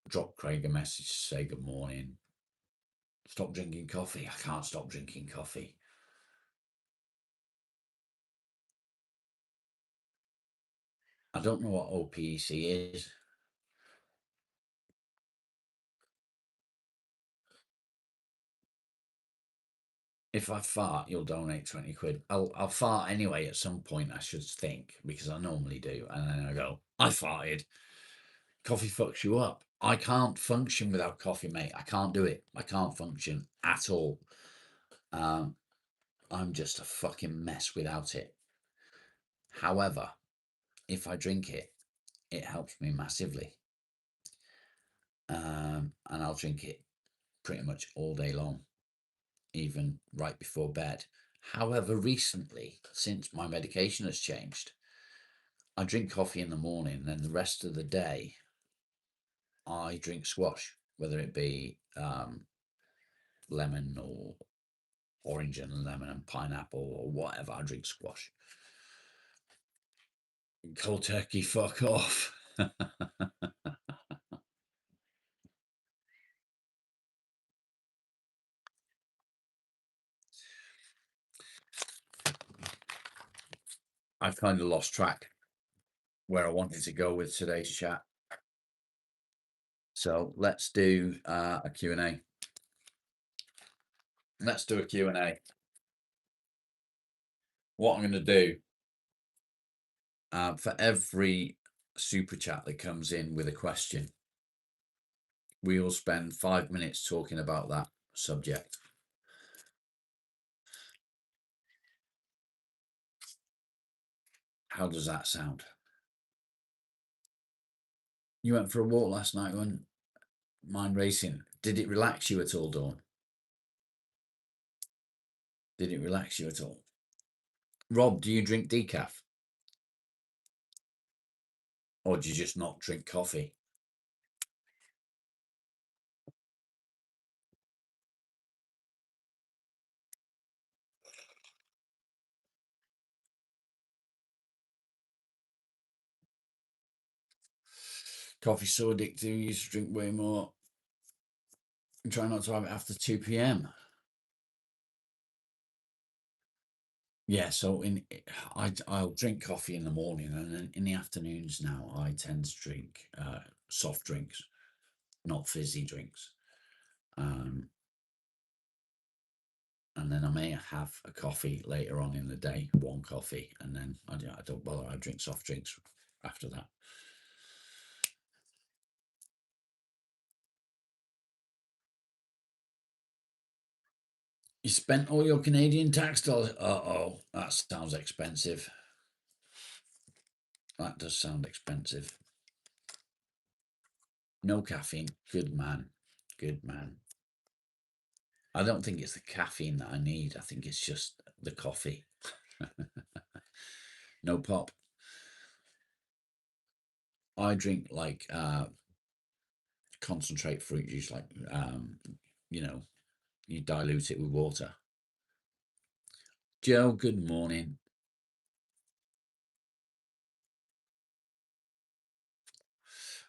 Dropped Craig a message to say good morning. Stop drinking coffee. I can't stop drinking coffee. I don't know what OPEC is. If I fart, you'll donate 20 quid. I'll fart anyway at some point, I should think, because I normally do. And then I go, I farted. Coffee fucks you up. I can't function without coffee, mate. I can't do it. I can't function at all. I'm just a fucking mess without it. However, if I drink it, it helps me massively. And I'll drink it pretty much all day long, even right before bed. However, recently, since my medication has changed, I drink coffee in the morning, and then the rest of the day, I drink squash, whether it be lemon or orange and lemon and pineapple or whatever. I drink squash. Cold turkey, fuck off. I've kind of lost track where I wanted to go with today's chat. So let's do a Q&A. Let's do a Q&A. What I'm going to do, for every super chat that comes in with a question, we will spend 5 minutes talking about that subject. How does that sound? You went for a walk last night when mind racing. Did it relax you at all, Dawn? Did it relax you at all? Rob, do you drink decaf? Or do you just not drink coffee? Coffee's so addictive, you used to drink way more. And try not to have it after 2 p.m. Yeah, so I'll drink coffee in the morning, and then in the afternoons now I tend to drink soft drinks, not fizzy drinks. And then I may have a coffee later on in the day, one coffee, and then I don't bother. I drink soft drinks after that. You spent all your Canadian tax dollars. Uh-oh, that sounds expensive. That does sound expensive. No caffeine. Good man. Good man. I don't think it's the caffeine that I need. I think it's just the coffee. No pop. I drink like concentrate fruit juice, like you dilute it with water. Joe, good morning.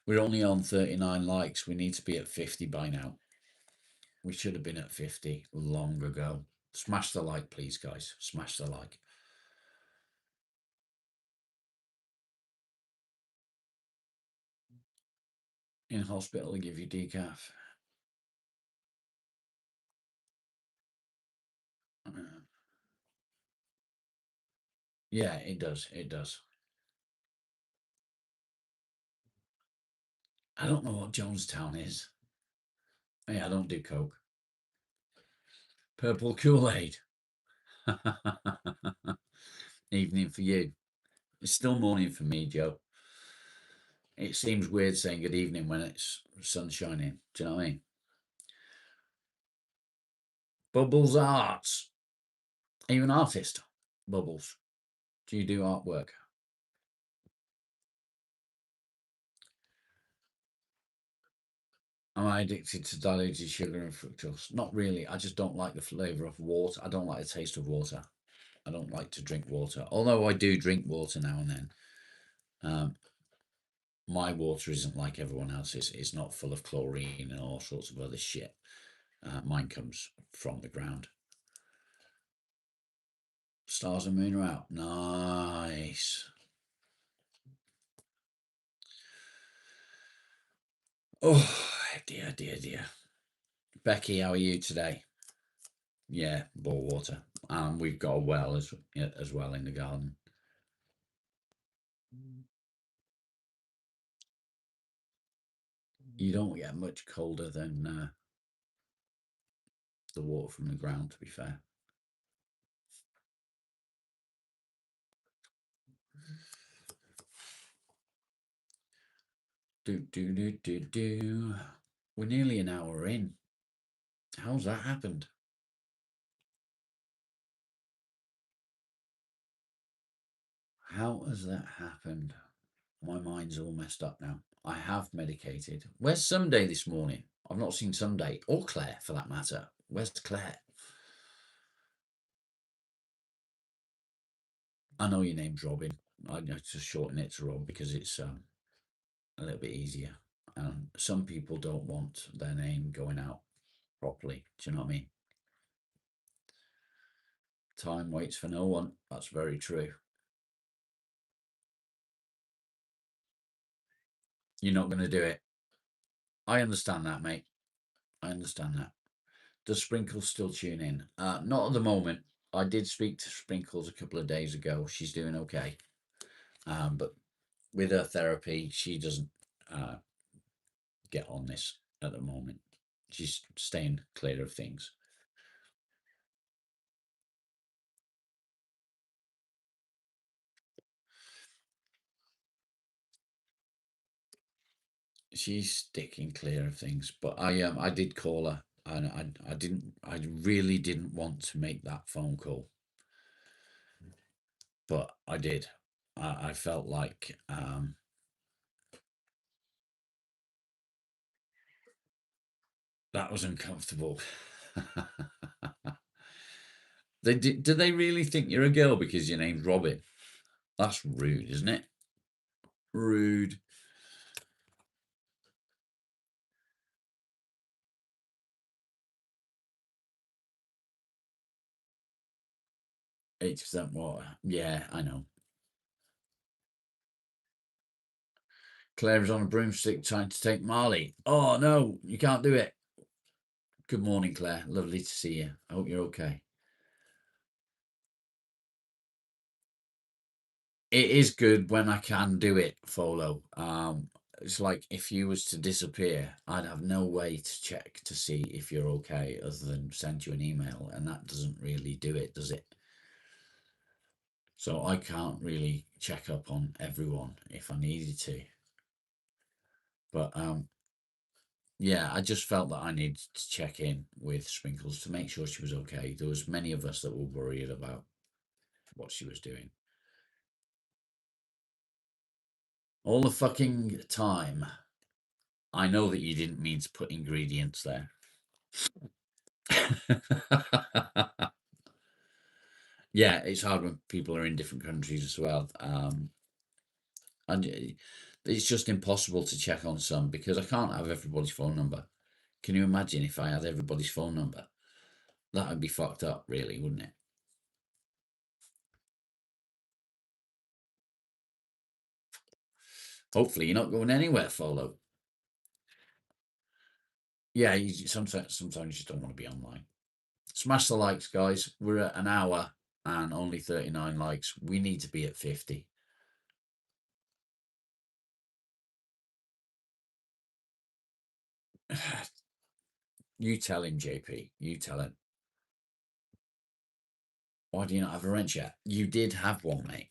We're only on 39 likes. We need to be at 50 by now. We should have been at 50 long ago. Smash the like, please, guys. Smash the like. In hospital, they give you decaf. Yeah, it does. It does. I don't know what Jonestown is. Hey, I don't do coke. Purple Kool-Aid. Evening for you. It's still morning for me, Joe. It seems weird saying good evening when it's sun shining. Do you know what I mean? Bubbles Arts. Are you an artist? Bubbles. Do you do artwork? Am I addicted to diluted sugar and fructose? Not really. I just don't like the flavour of water. I don't like the taste of water. I don't like to drink water. Although I do drink water now and then. Um, my water isn't like everyone else's. It's not full of chlorine and all sorts of other shit. Mine comes from the ground. Stars and moon are out. Nice. Oh, dear, dear, dear. Becky, how are you today? Yeah, bore water. We've got a well as well in the garden. You don't get much colder than the water from the ground, to be fair. Do. We're nearly an hour in. How's that happened? How has that happened? My mind's all messed up now. I have medicated. Where's Sunday this morning? I've not seen Sunday or Claire for that matter. Where's Claire? I know your name's Robin. I just shorten it to Rob because it's a little bit easier. Some people don't want their name going out properly. Do you know what I mean? Time waits for no one. That's very true. You're not going to do it. I understand that, mate. I understand that. Does Sprinkles still tune in? Not at the moment. I did speak to Sprinkles a couple of days ago. She's doing okay. But with her therapy, she doesn't get on this at the moment. She's staying clear of things. She's sticking clear of things. But I did call her, and I really didn't want to make that phone call, but I did. I felt like that was uncomfortable. Do they really think you're a girl because your name's Robin? That's rude, isn't it? Rude. 80% water. Yeah, I know. Claire is on a broomstick trying to take Marley. Oh, no, you can't do it. Good morning, Claire. Lovely to see you. I hope you're okay. It is good when I can do it, Folo. It's like if you was to disappear, I'd have no way to check to see if you're okay other than send you an email, and that doesn't really do it, does it? So I can't really check up on everyone if I needed to. But yeah, I just felt that I needed to check in with Sprinkles to make sure she was okay. There was many of us that were worried about what she was doing. All the fucking time. I know that you didn't mean to put ingredients there. Yeah, it's hard when people are in different countries as well. And it's just impossible to check on some because I can't have everybody's phone number. Can you imagine if I had everybody's phone number? That would be fucked up, really, wouldn't it? Hopefully, you're not going anywhere, Follow. Yeah, sometimes you just don't want to be online. Smash the likes, guys. We're at an hour and only 39 likes. We need to be at 50. You tell him, JP. You tell him. Why do you not have a wrench yet? You did have one, mate.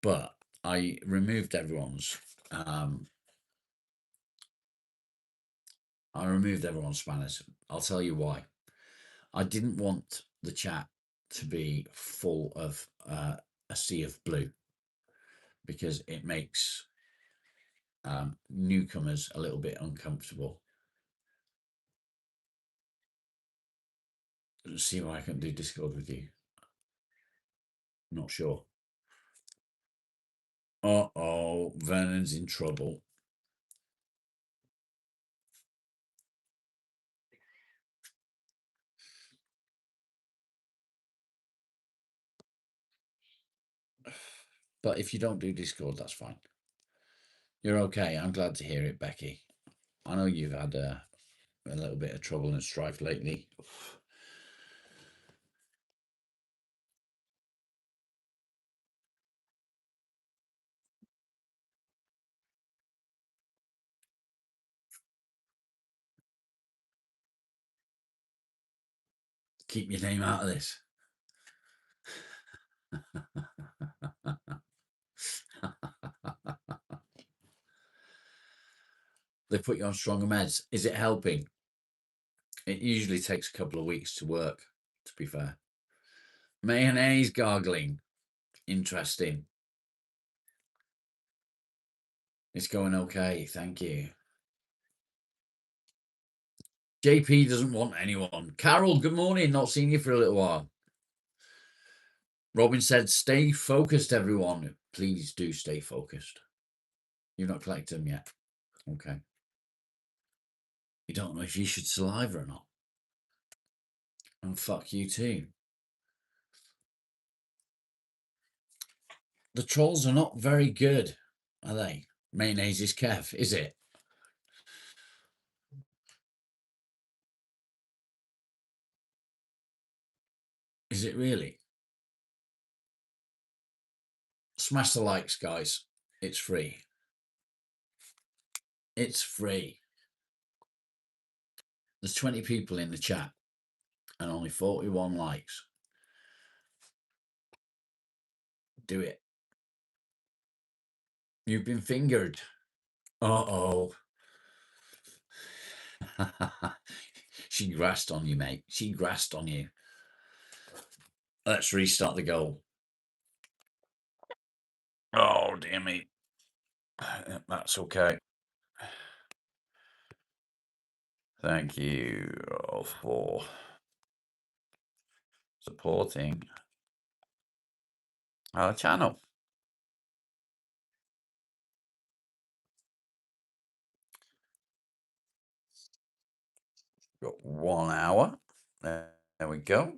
But I removed everyone's spanners. I'll tell you why. I didn't want the chat to be full of a sea of blue, because it makes newcomers a little bit uncomfortable. See why I can't do Discord with you. Not sure. Uh-oh, Vernon's in trouble. But if you don't do Discord, that's fine. You're okay. I'm glad to hear it, Becky. I know you've had a little bit of trouble and strife lately. Keep your name out of this. They put you on stronger meds. Is it helping? It usually takes a couple of weeks to work, to be fair. Mayonnaise gargling. Interesting. It's going okay. Thank you. JP doesn't want anyone. Carol, good morning. Not seen you for a little while. Robin said, stay focused, everyone. Please do stay focused. You've not collected them yet. Okay. You don't know if you should saliva or not. And fuck you too. The trolls are not very good, are they? Mayonnaise is Kev, is it? Is it really? Smash the likes, guys. It's free. It's free. There's 20 people in the chat and only 41 likes. Do it. You've been fingered. Uh-oh. She grassed on you, mate. She grassed on you. Let's restart the goal. Oh, dear me. That's okay. Thank you for supporting our channel. Got 1 hour. There we go.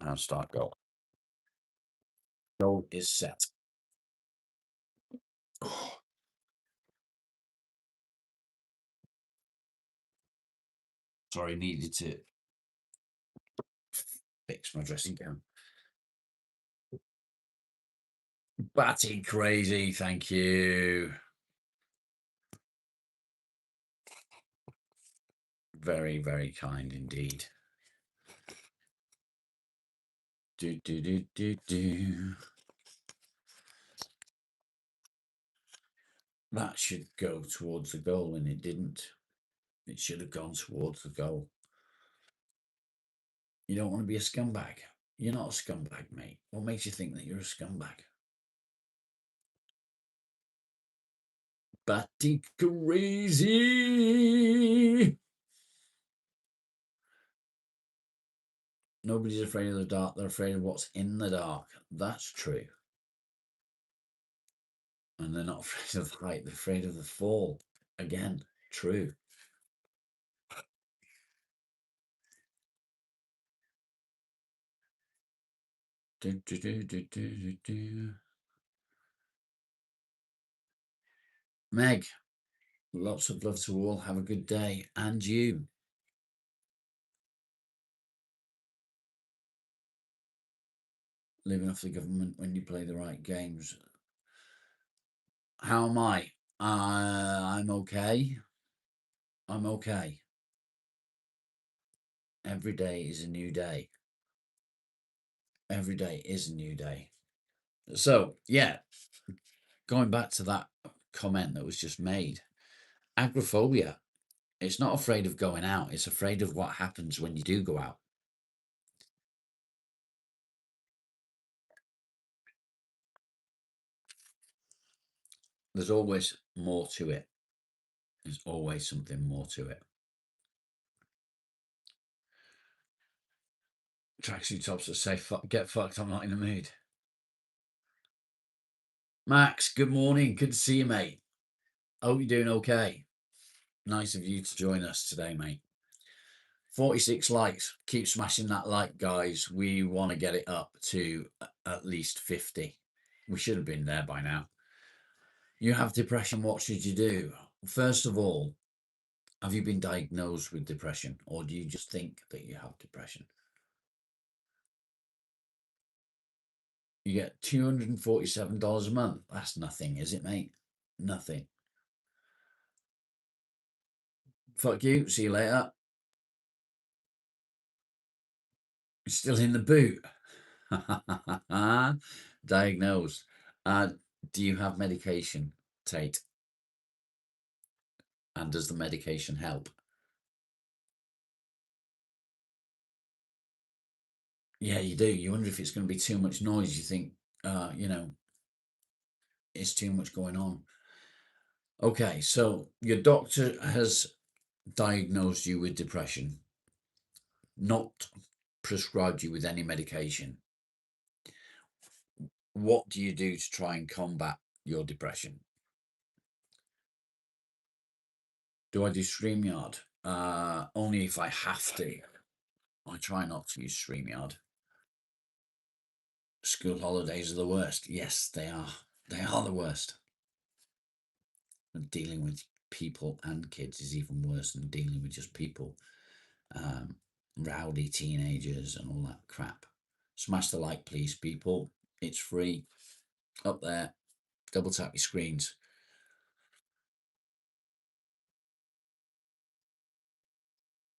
And start goal. Goal is set. Oh. Sorry, needed to fix my dressing gown. Batty crazy, thank you. Very, very kind indeed. Do. That should go towards the goal, and it didn't. It should have gone towards the goal. You don't want to be a scumbag. You're not a scumbag, mate. What makes you think that you're a scumbag? Batty crazy. Nobody's afraid of the dark. They're afraid of what's in the dark. That's true. And they're not afraid of the height. They're afraid of the fall. Again, true. Do, do, do, do, do, do, do. Meg, lots of love to all. Have a good day. And you. Living off the government when you play the right games. How am I? I'm okay. I'm okay. Every day is a new day. Every day is a new day. So, yeah, going back to that comment that was just made, agoraphobia, it's not afraid of going out, it's afraid of what happens when you do go out. There's always more to it. There's always something more to it. Tracksuit tops that say, get fucked, I'm not in the mood. Max, good morning. Good to see you, mate. Hope you're doing okay. Nice of you to join us today, mate. 46 likes. Keep smashing that like, guys. We want to get it up to at least 50. We should have been there by now. You have depression. What should you do? First of all, have you been diagnosed with depression, or do you just think that you have depression? You get $247 a month. That's nothing, is it, mate? Nothing. Fuck you. See you later. Still in the boot. Diagnosed. Do you have medication, Tate? And does the medication help? Yeah, you do. You wonder if it's going to be too much noise. You think, it's too much going on. Okay, so your doctor has diagnosed you with depression, not prescribed you with any medication. What do you do to try and combat your depression? Do I do StreamYard? Only if I have to. I try not to use StreamYard. School holidays are the worst. Yes, they are. They are the worst. And dealing with people and kids is even worse than dealing with just people. Rowdy teenagers and all that crap. Smash the like, please, people. It's free. Up there. Double tap your screens.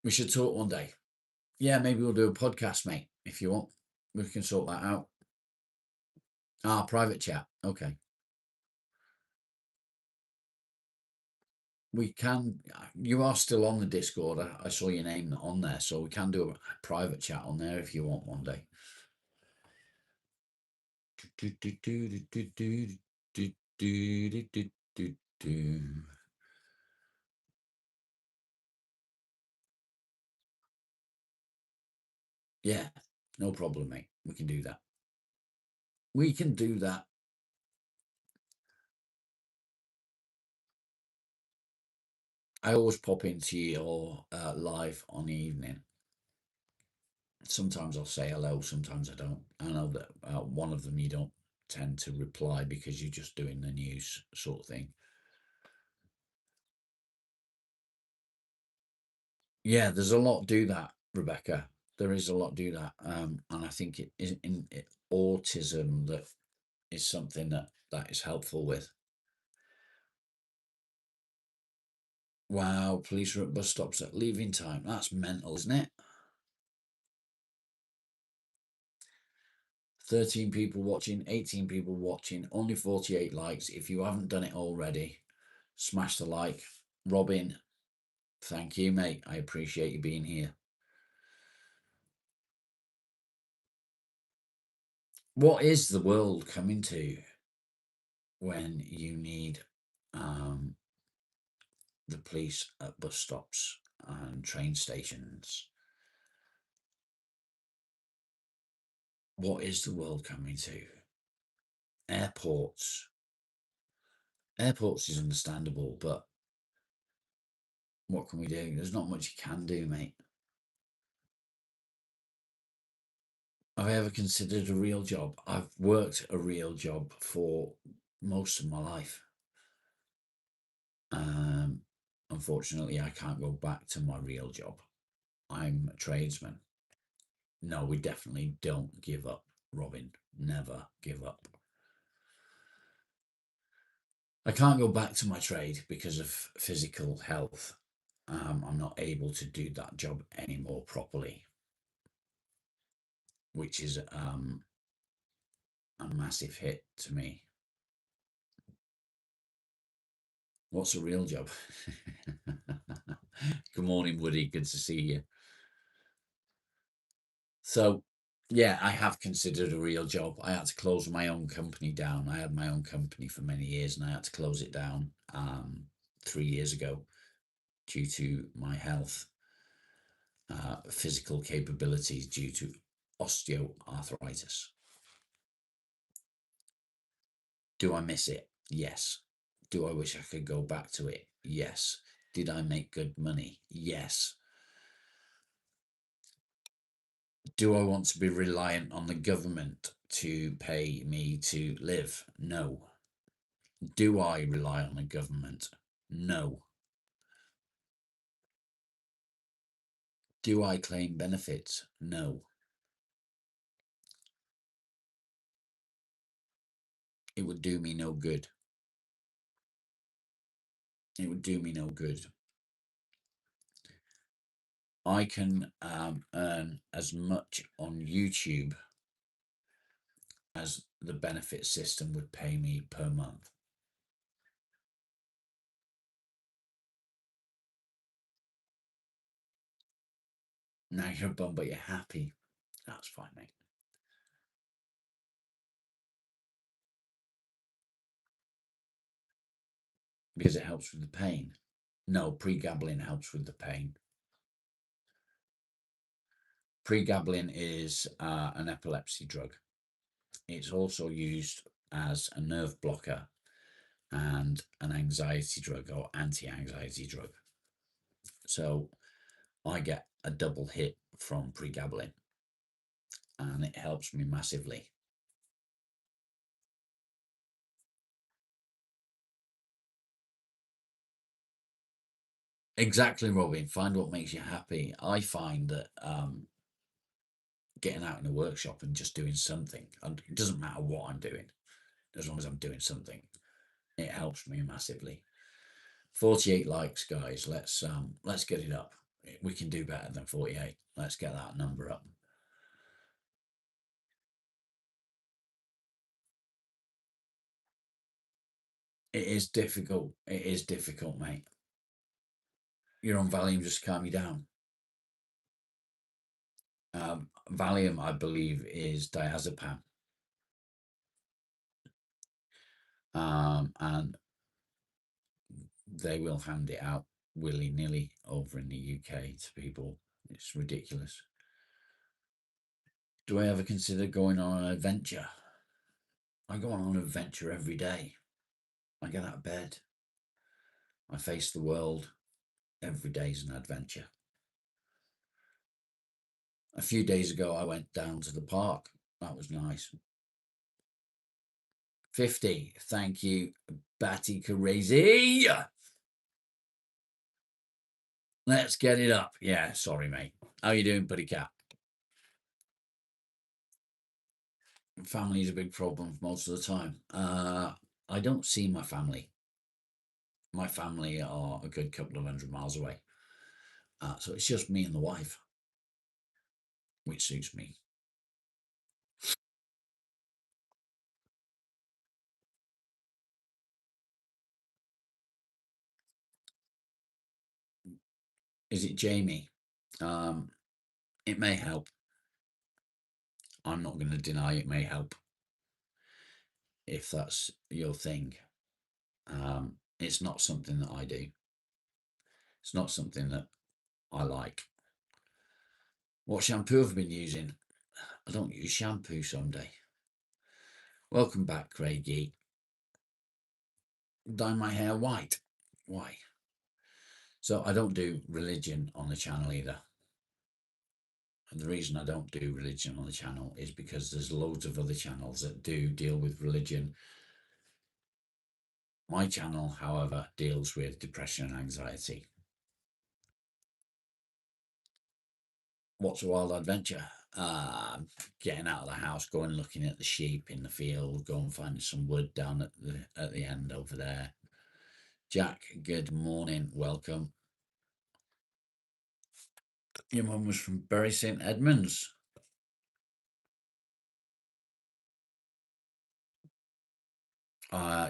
We should talk one day. Yeah, maybe we'll do a podcast, mate, if you want. We can sort that out. Private chat. Okay. We can. You are still on the Discord. I saw your name on there, so we can do a private chat on there if you want one day. Yeah, no problem, mate. We can do that. We can do that. I always pop into your live on the evening. Sometimes I'll say hello, sometimes I don't. I know that one of them you don't tend to reply because you're just doing the news sort of thing. Yeah, there's a lot do that, Rebecca. There is a lot do that, and I think it is in autism that is something that is helpful with. Wow, police are at bus stops at leaving time. That's mental, isn't it? 13 people watching, 18 people watching, only 48 likes. If you haven't done it already, smash the like. Robin, thank you, mate. I appreciate you being here. What is the world coming to when you need the police at bus stops and train stations? What is the world coming to? Airports. Airports is understandable, but what can we do? There's not much you can do, mate. Have I ever considered a real job? I've worked a real job for most of my life. Um, Unfortunately, I can't go back to my real job. I'm a tradesman. No, we definitely don't give up, Robin. Never give up. I can't go back to my trade because of physical health. I'm not able to do that job anymore properly, which is a massive hit to me. What's a real job? Good morning, Woody. Good to see you. So, yeah, I have considered a real job. I had to close my own company down. I had my own company for many years and I had to close it down 3 years ago due to my health, physical capabilities due to osteoarthritis. Do I miss it? Yes. Do I wish I could go back to it? Yes. Did I make good money? Yes. Do I want to be reliant on the government to pay me to live? No. Do I rely on the government? No. Do I claim benefits? No. It would do me no good. It would do me no good. I can earn as much on YouTube as the benefit system would pay me per month. Now you're bummed, but you're happy. That's fine, mate. Because it helps with the pain. No, pregabalin helps with the pain. Pregabalin is an epilepsy drug. It's also used as a nerve blocker and an anxiety drug or anti-anxiety drug. So I get a double hit from pregabalin and it helps me massively. Exactly, Robin. Find what makes you happy. I find that getting out in a workshop and just doing something, and it doesn't matter what I'm doing, as long as I'm doing something, it helps me massively. 48 likes, guys. Let's get it up. We can do better than 48. Let's get that number up. It is difficult. It is difficult, mate. You're on Valium just to calm you down. Valium, I believe, is diazepam. And they will hand it out willy-nilly over in the UK to people. It's ridiculous. Do I ever consider going on an adventure? I go on an adventure every day. I get out of bed. I face the world. Every day's an adventure. A few days ago, I went down to the park. That was nice. 50. Thank you, Batty Crazy. Let's get it up. Yeah, sorry, mate. How you doing, buddy cat? Family is a big problem most of the time. I don't see my family. My family are a good couple of 100 miles away. So it's just me and the wife, which suits me. Is it Jamie? It may help. I'm not going to deny it may help if that's your thing. It's not something that I do. It's not something that I like. What shampoo have I been using? I don't use shampoo Sunday. Welcome back, Craigie. Dye my hair white. Why? So I don't do religion on the channel either. the reason I don't do religion on the channel is because there's loads of other channels that do deal with religion. My channel, however, deals with depression and anxiety. What's a wild adventure? Getting out of the house, going looking at the sheep in the field, going finding some wood down at the end over there. Jack, good morning, welcome. Your mum was from Bury St Edmunds.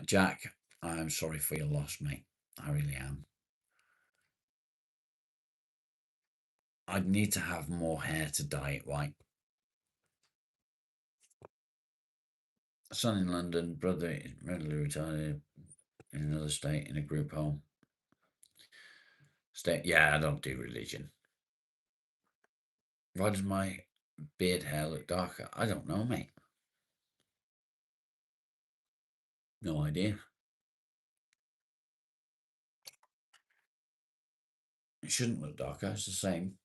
Jack, I'm sorry for your loss, mate. I really am. I'd need to have more hair to dye it white. Son in London, brother is regularly retired in another state in a group home. Yeah, I don't do religion. Why does my beard hair look darker? I don't know, mate. No idea. It shouldn't look darker. It's the same.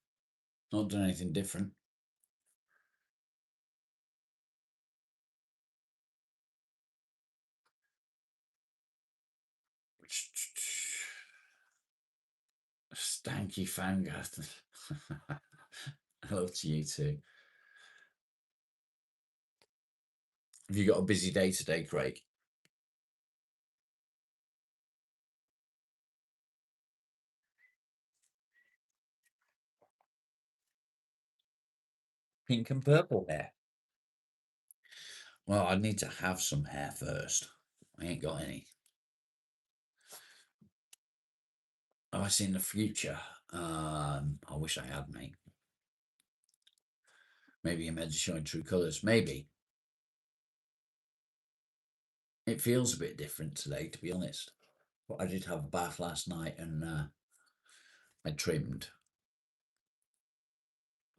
Not done anything different. Stanky Fanga. Hello to you too. Have you got a busy day today, Craig? Pink and purple hair. Well, I need to have some hair first. I ain't got any. Have I seen the future? I wish I had, mate. Maybe a made showing true colours. Maybe. It feels a bit different today, to be honest. But I did have a bath last night and I trimmed.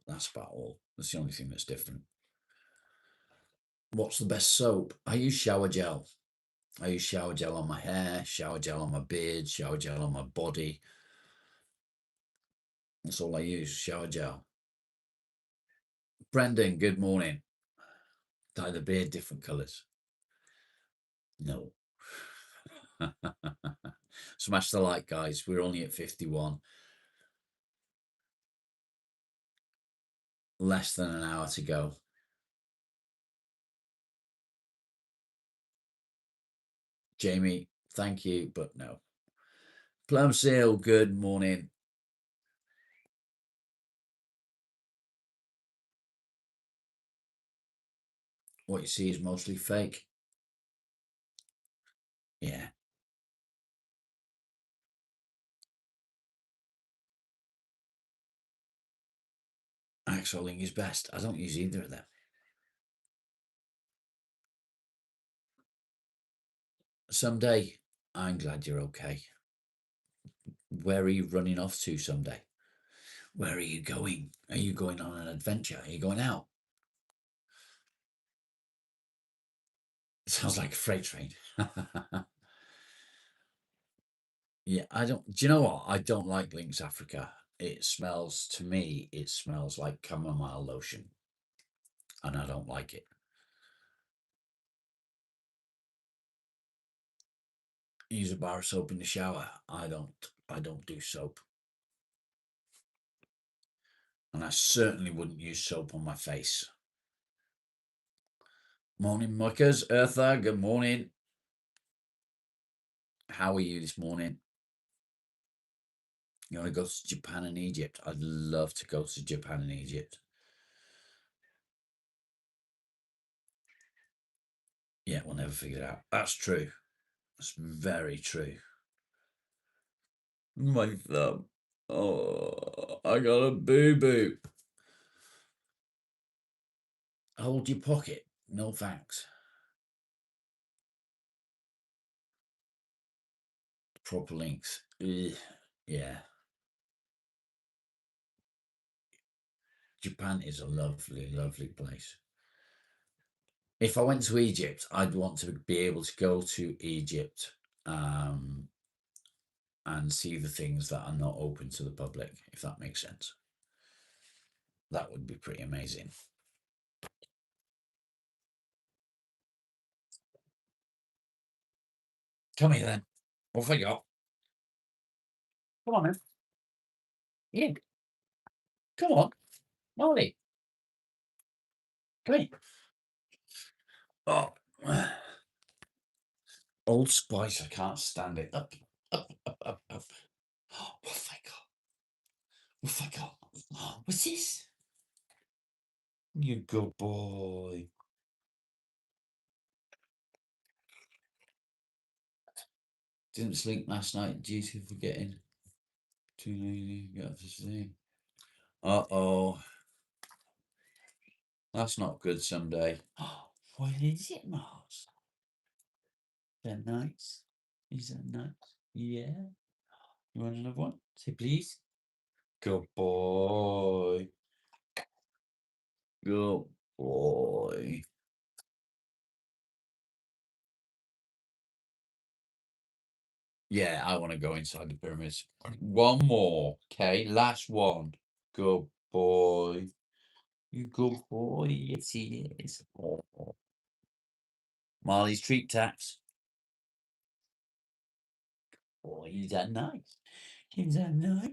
That's about all. That's the only thing that's different. What's the best soap? I use shower gel. I use shower gel on my hair, shower gel on my beard, shower gel on my body. That's all I use, shower gel. Brendan, good morning. Dye the beard different colours. No. Smash the like, guys. We're only at 51. Less than an hour to go. Jamie, thank you, but no. Plum Seal, good morning. What you see is mostly fake. Yeah. Axolling is best. I don't use either of them. Someday, I'm glad you're okay. Where are you running off to someday? Where are you going? Are you going on an adventure? Are you going out? It sounds like a freight train. Yeah, do you know what? I don't like Lynx Africa. It smells, to me, it smells like chamomile lotion. And I don't like it. Use a bar of soap in the shower. I don't do soap. And I certainly wouldn't use soap on my face. Morning, muckers. Eartha, good morning. How are you this morning? You want to go to Japan and Egypt? I'd love to go to Japan and Egypt. Yeah, we'll never figure it out. That's true. That's very true. My thumb. Oh, I got a boo-boo. Hold your pocket. No thanks. Proper links. Ugh. Yeah. Japan is a lovely, lovely place. If I went to Egypt, I'd want to be able to go to Egypt and see the things that are not open to the public, if that makes sense. That would be pretty amazing. Come here then. Off I go. Come on then. Yeah. Come on. Molly. Come here. Oh. Old Spice, I can't stand it. Up, up, up, up, up. Oh, what have I got? What have I got? Oh, what's this? You good boy. Didn't sleep last night due to forgetting. Too lazy, got to sleep. Uh-oh. That's not good someday. What is it, Mars? Is that nice? Is that nice? Yeah. You want another one? Say please. Good boy. Good boy. Yeah, I want to go inside the pyramids. One more, okay? Last one. Good boy. You good boy. Yes, he is. Oh. Marley's treat tax. Oh, is that nice? Is that nice?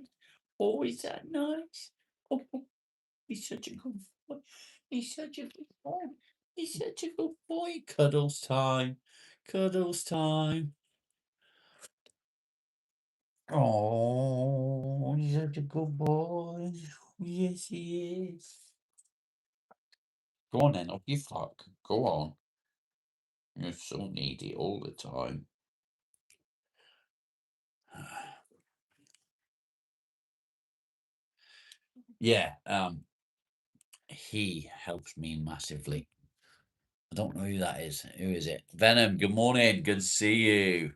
Oh, is that nice? Oh, he's such a good boy. He's such a good boy. He's such a good boy. Cuddles time. Cuddles time. Oh, he's such a good boy. Yes, he is. Go on then, off you fuck. Go on. You're so needy all the time. Yeah, he helps me massively. I don't know who that is. Who is it? Venom, good morning. Good to see you.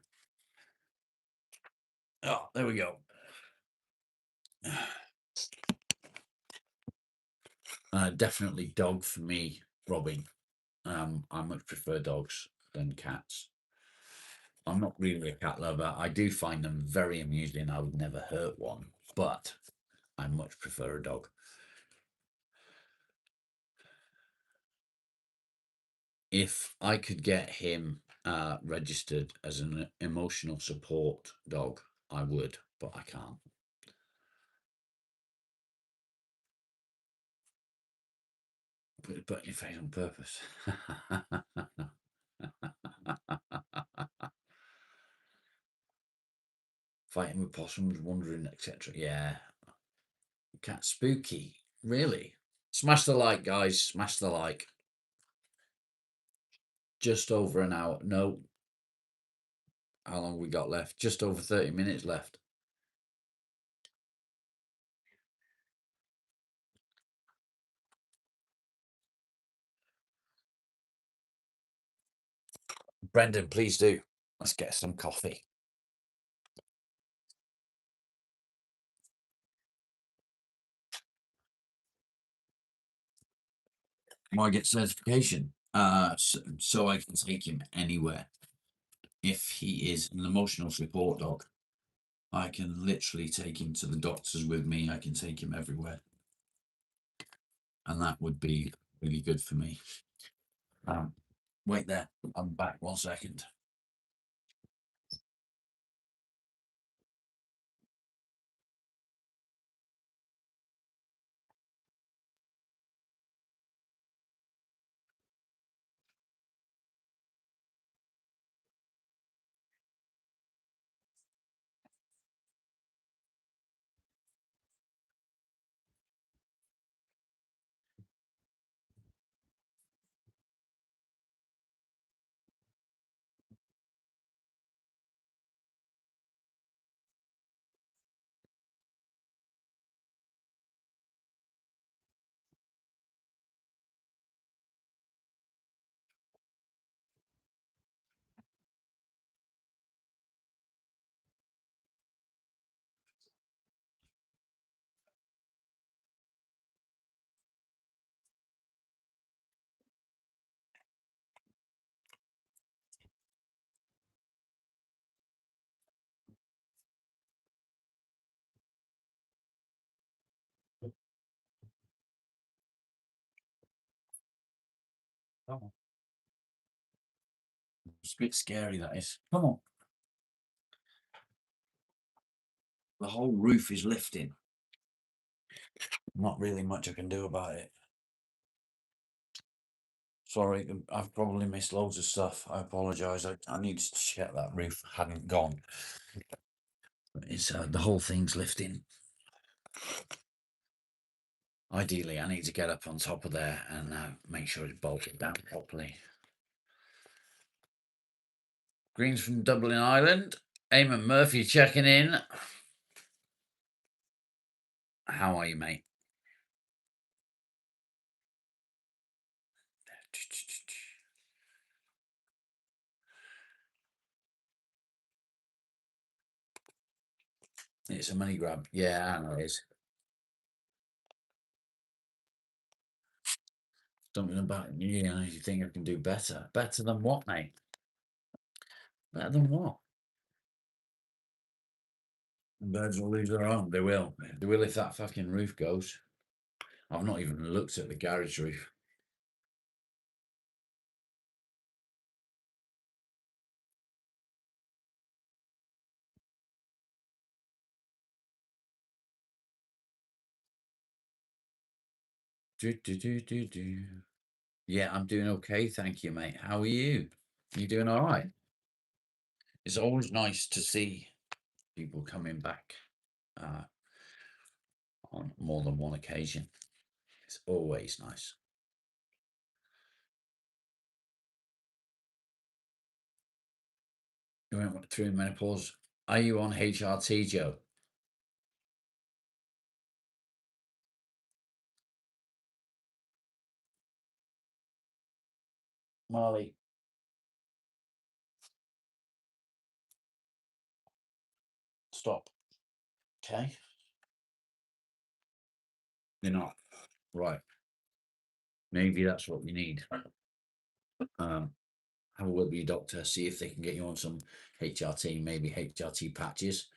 Oh, there we go. Definitely dog for me, Robin. I much prefer dogs than cats. I'm not really a cat lover. I do find them very amusing. I would never hurt one, but I much prefer a dog. If I could get him registered as an emotional support dog, I would, but I can't. Put in your face on purpose. Fighting with possums, wandering, etc. Yeah. Cat spooky. Really? Smash the like, guys. Smash the like. Just over an hour. No. How long we got left? Just over 30 minutes left. Brendan, please do. Let's get some coffee. Why get certification? So I can take him anywhere. If he is an emotional support dog, I can literally take him to the doctors with me. I can take him everywhere. And that would be really good for me. Wait there. I'm back 1 second. It's a bit scary, that is. Come on. The whole roof is lifting. Not really much I can do about it. Sorry, I've probably missed loads of stuff. I apologise. I needed to check that roof hadn't gone. It's the whole thing's lifting. Ideally, I need to get up on top of there and make sure it's bolted down properly. Greens from Dublin, Ireland. Eamon Murphy checking in. How are you, mate? It's a money grab. Yeah, I know it is. Something about you think I can do better. Better than what, mate? Better than what? Birds will leave their own. They will. They will if that fucking roof goes. I've not even looked at the garage roof. Do, do, do, do, do. Yeah, I'm doing okay. Thank you, mate. How are you? You doing all right? It's always nice to see people coming back uh, on more than one occasion. It's always nice. You went through menopause. Are you on HRT, Joe? Marley, stop. Okay. You're not. Right. Maybe that's what you need. Have a word with your doctor, see if they can get you on some HRT, maybe HRT patches.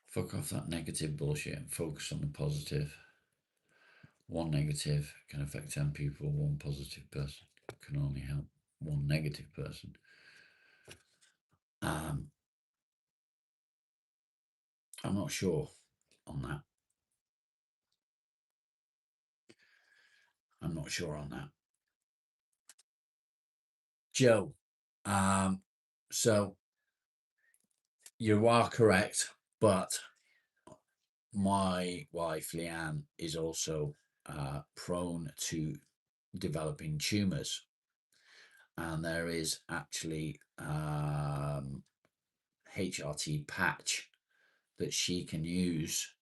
Fuck off that negative bullshit and focus on the positive. One negative can affect 10 people, one positive person can only help one negative person. I'm not sure on that. I'm not sure on that. Joe, so you are correct, but my wife Leanne is also prone to developing tumours, and there is actually HRT patch that she can use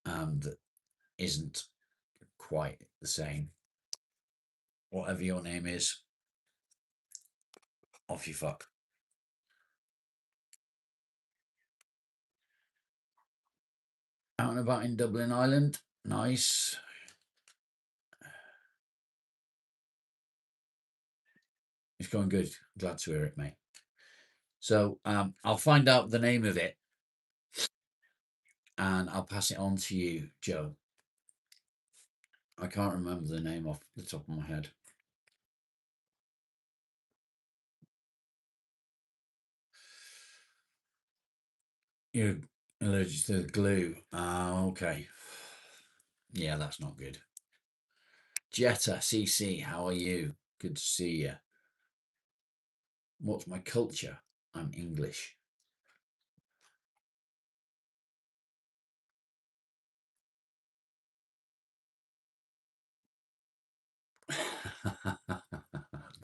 that isn't quite the same. Whatever your name is, off you fuck. Out and about in Dublin, Ireland. Nice. It's going good. Glad to hear it, mate. So I'll find out the name of it and I'll pass it on to you, Joe. I can't remember the name off the top of my head. You're allergic to the glue. Okay. Yeah, that's not good. Jetta CC, how are you? Good to see you. What's my culture? I'm English.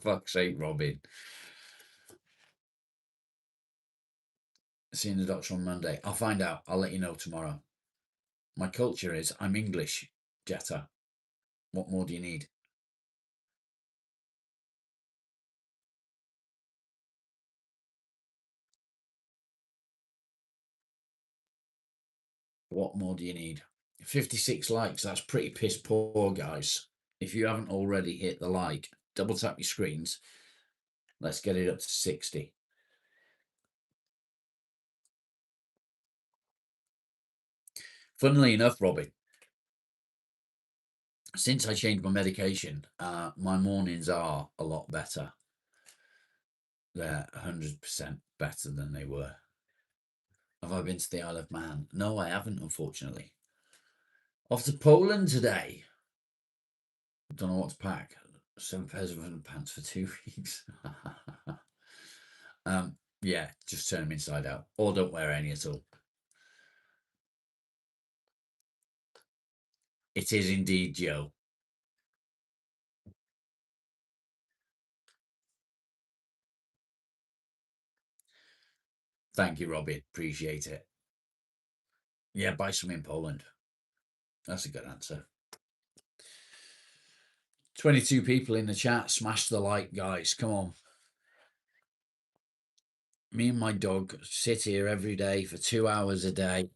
Fuck's sake, Robin. Seeing the doctor on Monday. I'll find out. I'll let you know tomorrow. My culture is I'm English, Jetta. What more do you need? What more do you need? 56 likes. That's pretty piss poor, guys. If you haven't already hit the like, double tap your screens Let's get it up to 60. Funnily enough, Robbie, since I changed my medication, my mornings are a lot better. They're 100% better than they were. Have I been to the Isle of Man? No, I haven't, unfortunately. Off to Poland today. Don't know what to pack. 7 pairs of underpants for 2 weeks. Yeah, just turn them inside out, or don't wear any at all. It is indeed Joe. Thank you, Robbie. Appreciate it. Yeah, buy some in Poland. That's a good answer. 22 people in the chat. Smash the like, guys. Come on. Me and my dog sit here every day for 2 hours a day,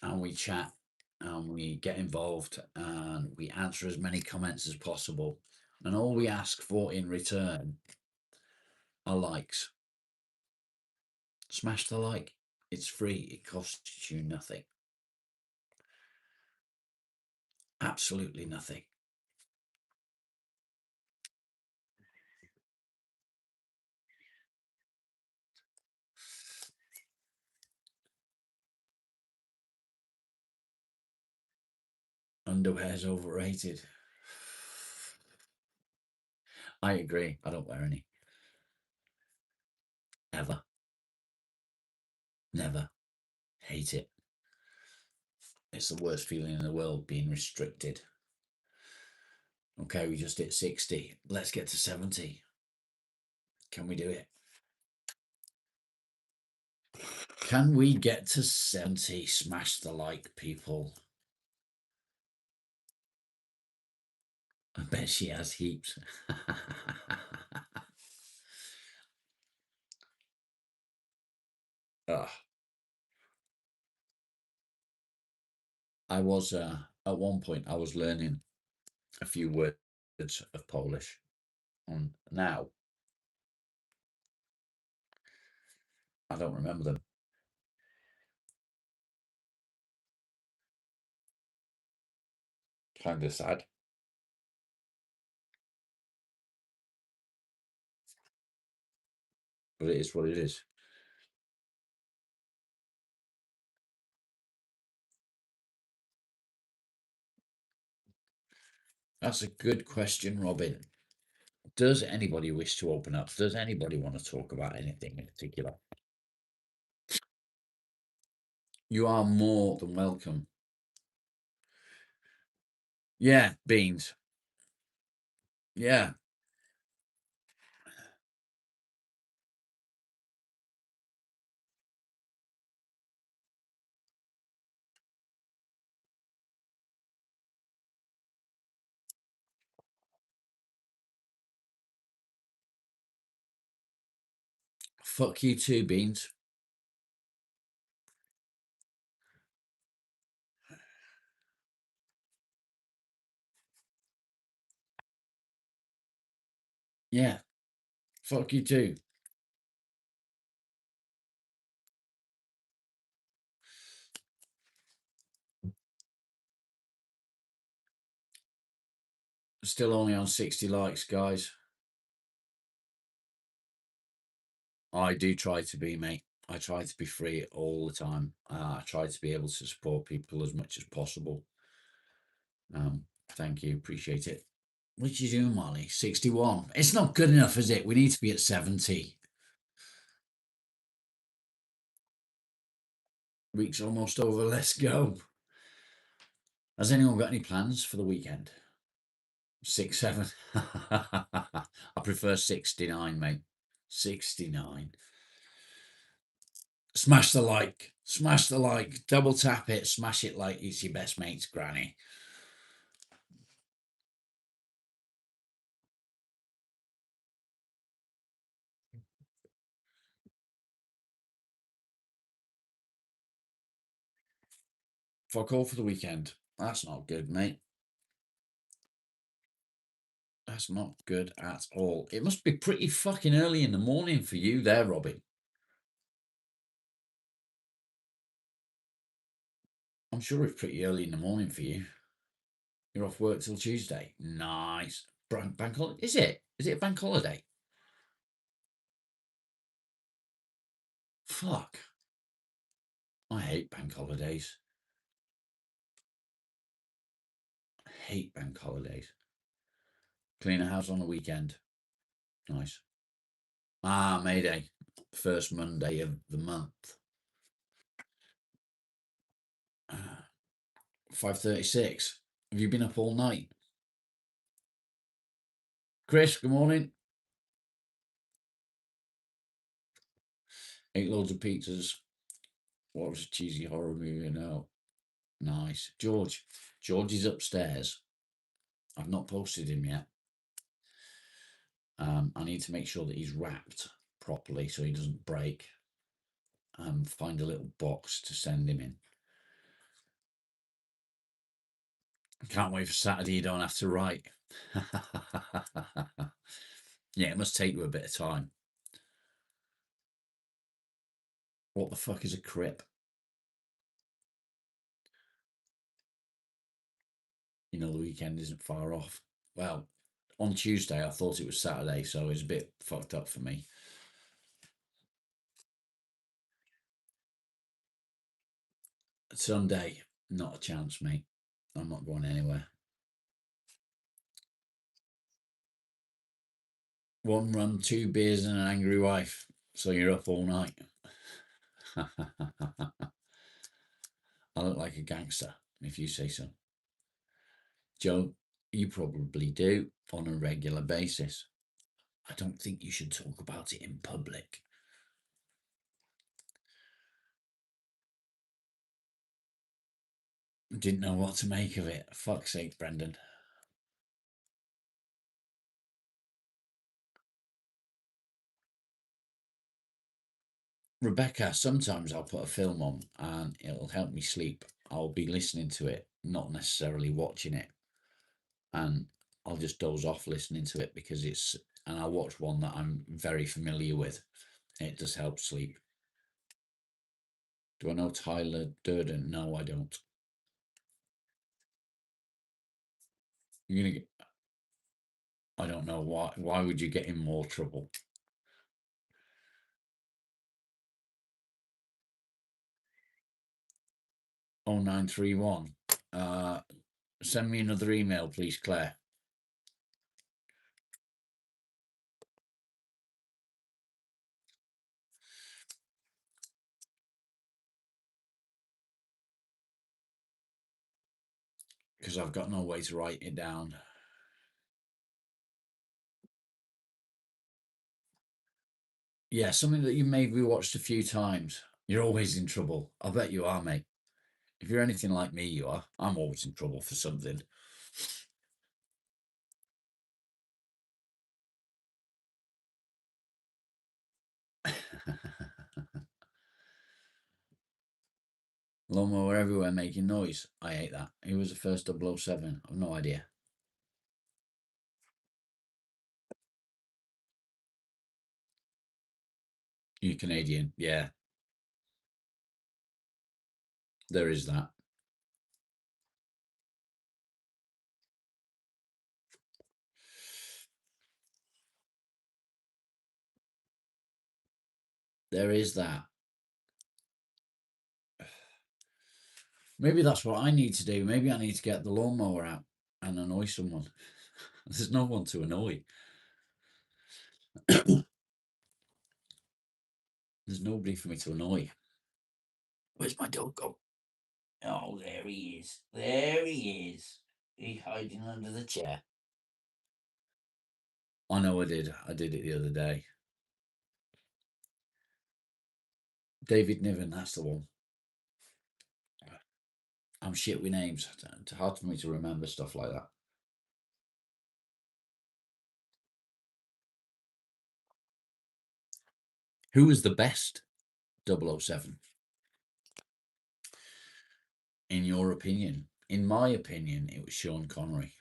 and we chat and we get involved and we answer as many comments as possible. And all we ask for in return are likes. Smash the like. It's free. It costs you nothing. Absolutely nothing. Underwear's overrated. I agree. I don't wear any. Ever. Never. Hate it. It's the worst feeling in the world, being restricted. Okay, we just hit 60. Let's get to 70. Can we do it? Can we get to 70? Smash the like, people. I bet she has heaps. I was, at one point, I was learning a few words of Polish. And now, I don't remember them. Kind of sad. But it is what it is. That's a good question, Robin. Does anybody wish to open up? Does anybody want to talk about anything in particular? You are more than welcome. Yeah, beans. Yeah. Fuck you too, Beans. Yeah. Fuck you too. Still only on 60 likes, guys. I do try to be, mate. I try to be free all the time. I try to be able to support people as much as possible. Thank you. Appreciate it. What you doing, Molly? 61. It's not good enough, is it? We need to be at 70. Week's almost over. Let's go. Has anyone got any plans for the weekend? 6, 7. I prefer 69, mate. 69. Smash the like. Smash the like. Double tap it. Smash it like it's your best mate's granny. Fuck all for the weekend. That's not good, mate. That's not good at all. It must be pretty fucking early in the morning for you there, Robin. I'm sure it's pretty early in the morning for you. You're off work till Tuesday. Nice. Bank holiday? Is it? Is it a bank holiday? Fuck. I hate bank holidays. I hate bank holidays. Clean a house on a weekend. Nice. Ah, Mayday. First Monday of the month. 5:36. Have you been up all night? Chris, good morning. Ate loads of pizzas. What was a cheesy horror movie now? Nice. George. George is upstairs. I've not posted him yet. I need to make sure that he's wrapped properly so he doesn't break. Find a little box to send him in. Can't wait for Saturday. You don't have to write. Yeah, it must take you a bit of time. What the fuck is a crip? You know, the weekend isn't far off. Well, on Tuesday, I thought it was Saturday, so it's a bit fucked up for me. Sunday, not a chance, mate. I'm not going anywhere. One rum, two beers, and an angry wife. So you're up all night. I look like a gangster, if you say so. Joe, you probably do on a regular basis. I don't think you should talk about it in public. Didn't know what to make of it. Fuck's sake, Brendan. Rebecca, sometimes I'll put a film on and it'll help me sleep. I'll be listening to it, not necessarily watching it. And I'll just doze off listening to it because and I'll watch one that I'm very familiar with. It does help sleep. Do I know Tyler Durden? No, I don't. You're gonna get, I don't know why. Why would you get in more trouble? 0931. Send me another email, please, Claire. Because I've got no way to write it down. Yeah, something that you maybe watched a few times. You're always in trouble. I bet you are, mate. If you're anything like me, you are. I'm always in trouble for something. Lawnmower everywhere making noise. I hate that. Who was the first 007? I've no idea. You Canadian. Yeah, there is that. There is that. Maybe that's what I need to do. Maybe I need to get the lawnmower out and annoy someone. There's no one to annoy. There's nobody for me to annoy. Where's my dog go? Oh, there he is. There he is. He's hiding under the chair. I know I did. I did it the other day. David Niven, that's the one. I'm shit with names. It's hard for me to remember stuff like that. Who was the best 007? In your opinion? In my opinion, it was Sean Connery.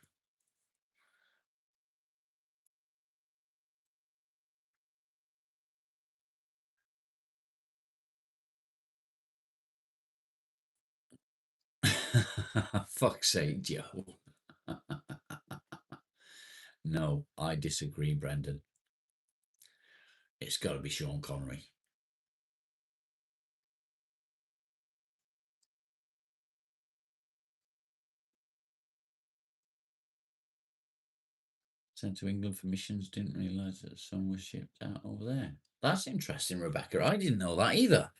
Fuck's sake, Joe. No, I disagree, Brendan. It's got to be Sean Connery. Sent to England for missions, didn't realise that some was shipped out over there. That's interesting, Rebecca. I didn't know that either.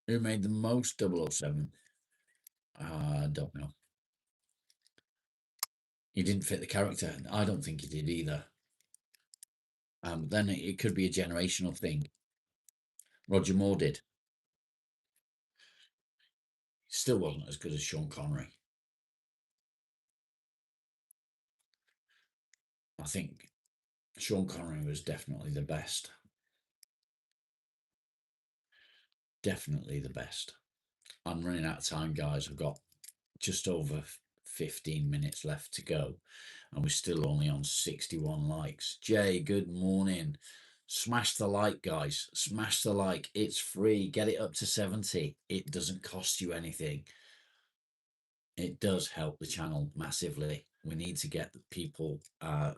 Who made the most 007? I don't know. He didn't fit the character. I don't think he did either. Then it could be a generational thing. Roger Moore did. Still wasn't as good as Sean Connery. I think Sean Connery was definitely the best. Definitely the best. I'm running out of time, guys. I've got just over 15 minutes left to go, and we're still only on 61 likes. Jay, good morning. Smash the like, guys. Smash the like. It's free. Get it up to 70. It doesn't cost you anything. It does help the channel massively. We need to get people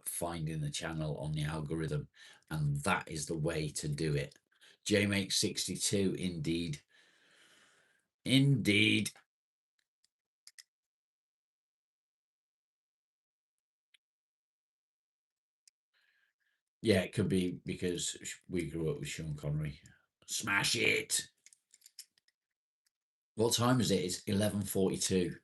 finding the channel on the algorithm, and that is the way to do it. J makes 62, indeed. Indeed. Yeah, it could be because we grew up with Sean Connery. Smash it. What time is it? It's 11:42.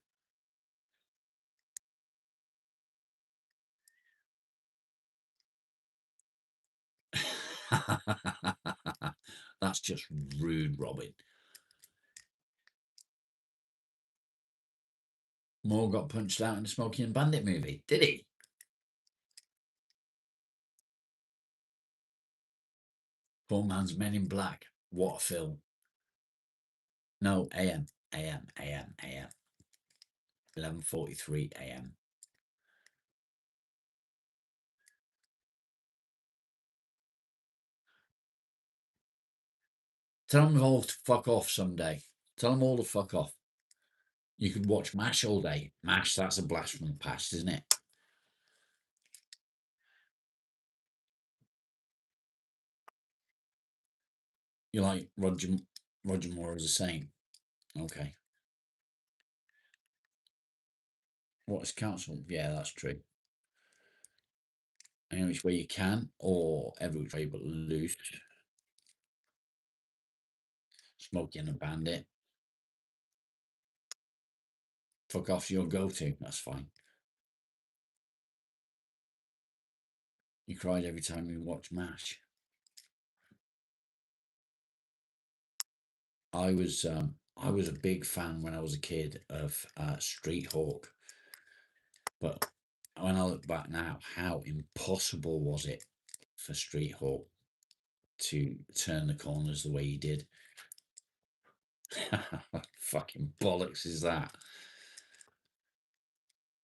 That's just rude, Robin. Moore got punched out in the Smokey and Bandit movie, did he? Poor man's Men in Black. What a film. No, AM, AM, AM, AM. 11:43 AM. Tell them all to fuck off someday. Tell them all to fuck off. You could watch MASH all day. MASH, that's a blast from the past, isn't it? You like Roger Moore as a saint. Okay. What is cancelled? Yeah, that's true. Any which way you can, or every which way but loose. Smokey and a Bandit. Fuck off your go-to. That's fine. You cried every time you watched MASH. I was a big fan when I was a kid of Street Hawk, but when I look back now, how impossible was it for Street Hawk to turn the corners the way he did? Fucking bollocks is that?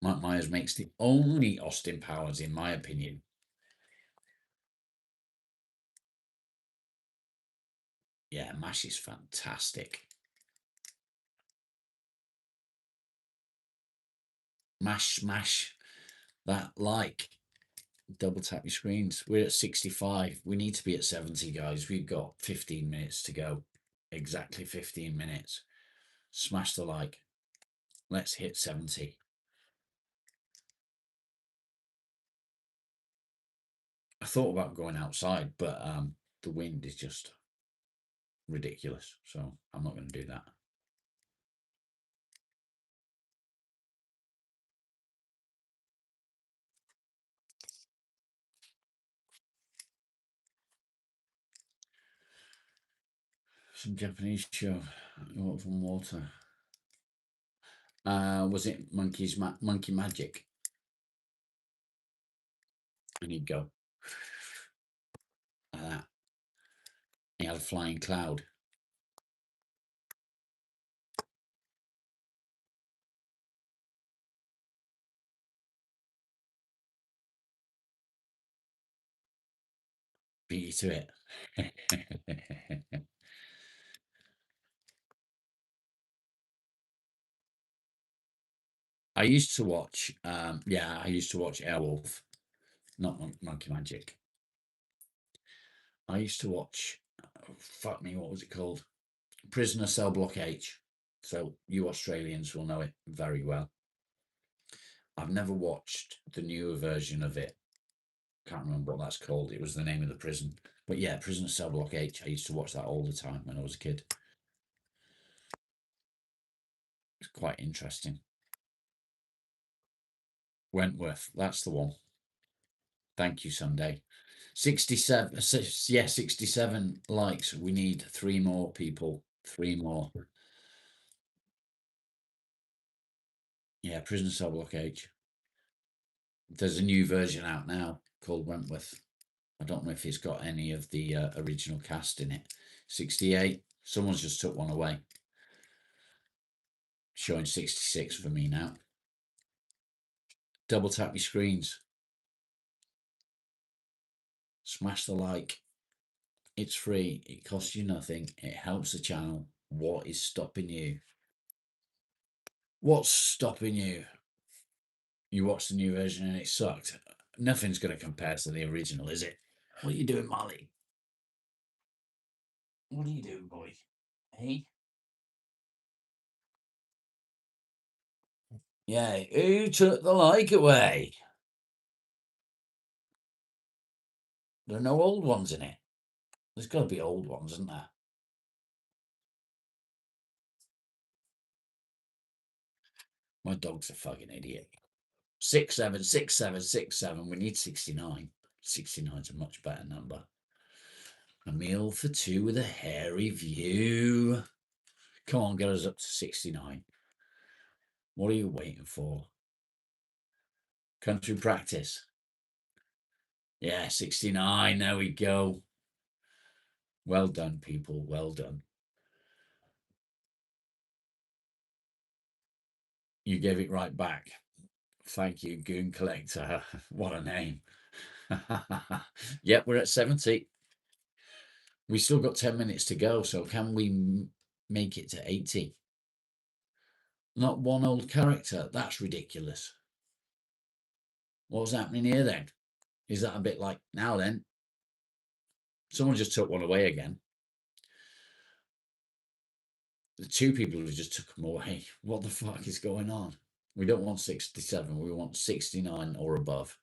Mike Myers makes the only Austin Powers, in my opinion. Yeah, MASH is fantastic. MASH, smash that like. Double tap your screens. We're at 65. We need to be at 70, guys. We've got 15 minutes to go. Exactly 15 minutes. Smash the like. Let's hit 70. I thought about going outside, but the wind is just ridiculous. So I'm not going to do that. Some Japanese show. You want from water? Was it Monkey Magic? And he'd go like that. He had a flying cloud. Beat you to it. I used to watch, yeah, I used to watch Airwolf, not Monkey Magic. I used to watch, fuck me, what was it called? Prisoner Cell Block H. So you Australians will know it very well. I've never watched the newer version of it. Can't remember what that's called. It was the name of the prison. But yeah, Prisoner Cell Block H. I used to watch that all the time when I was a kid. It's quite interesting. Wentworth, that's the one. Thank you, Sunday. 67, yeah, 67 likes. We need 3 more people. 3 more. Yeah, Prison Cell Block H. There's a new version out now called Wentworth. I don't know if it's got any of the original cast in it. 68. Someone's just took one away. Showing 66 for me now. Double tap your screens. Smash the like. It's free. It costs you nothing. It helps the channel. What is stopping you? What's stopping you? You watched the new version and it sucked. Nothing's going to compare to the original, is it? What are you doing, Molly? What are you doing, boy? Hey? Yeah, who took the like away? There are no old ones in it. There's got to be old ones, isn't there? My dog's a fucking idiot. 67, 67, 67. We need 69. 69's a much better number. A meal for 2 with a hairy view. Come on, get us up to 69. What are you waiting for? Country practice. Yeah, 69. There we go. Well done, people. Well done. You gave it right back. Thank you, Goon Collector. What a name. Yep, we're at 70. We still got 10 minutes to go, so can we make it to 80? Not one old character. That's ridiculous. What's happening here then? Is that a bit like, now then? Someone just took one away again. The 2 people who just took them away. What the fuck is going on? We don't want 67. We want 69 or above.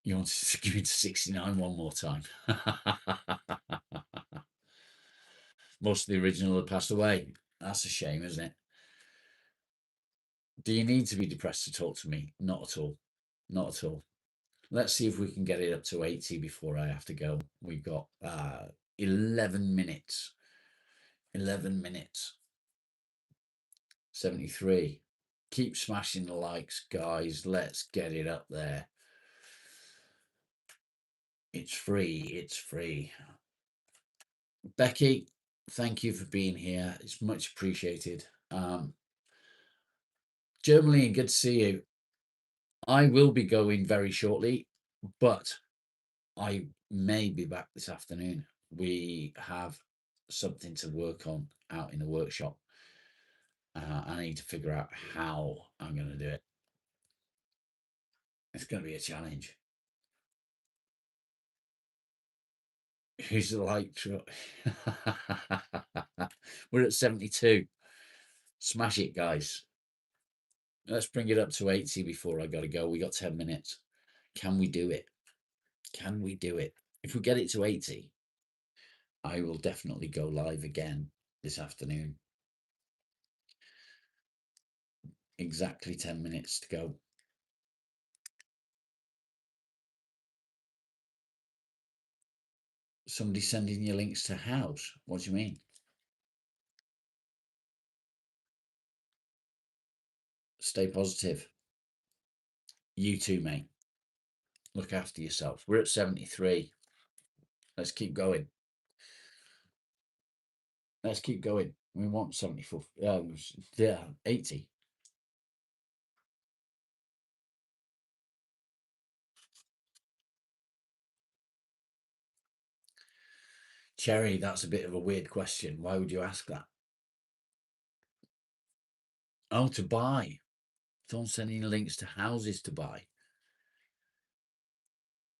You want to give me to 69 one more time? Most of the original have passed away. That's a shame, isn't it? Do you need to be depressed to talk to me? Not at all. Not at all. Let's see if we can get it up to 80 before I have to go. We've got 11 minutes. 11 minutes. 73. Keep smashing the likes, guys. Let's get it up there. It's free. It's free. Becky, thank you for being here. It's much appreciated. Germany, good to see you. I will be going very shortly, but I may be back this afternoon. We have something to work on out in the workshop. I need to figure out how I'm going to do it. It's going to be a challenge. Who's the light truck? We're at 72. Smash it, guys. Let's bring it up to 80 before I got to go. We got 10 minutes. Can we do it? Can we do it? If we get it to 80, I will definitely go live again this afternoon. Exactly 10 minutes to go. Somebody sending you links to house. What do you mean? Stay positive. You too, mate. Look after yourself. We're at 73. Let's keep going. Let's keep going. We want 74. Yeah, 80. Cherry, that's a bit of a weird question. Why would you ask that? Oh, to buy. Don't send any links to houses to buy.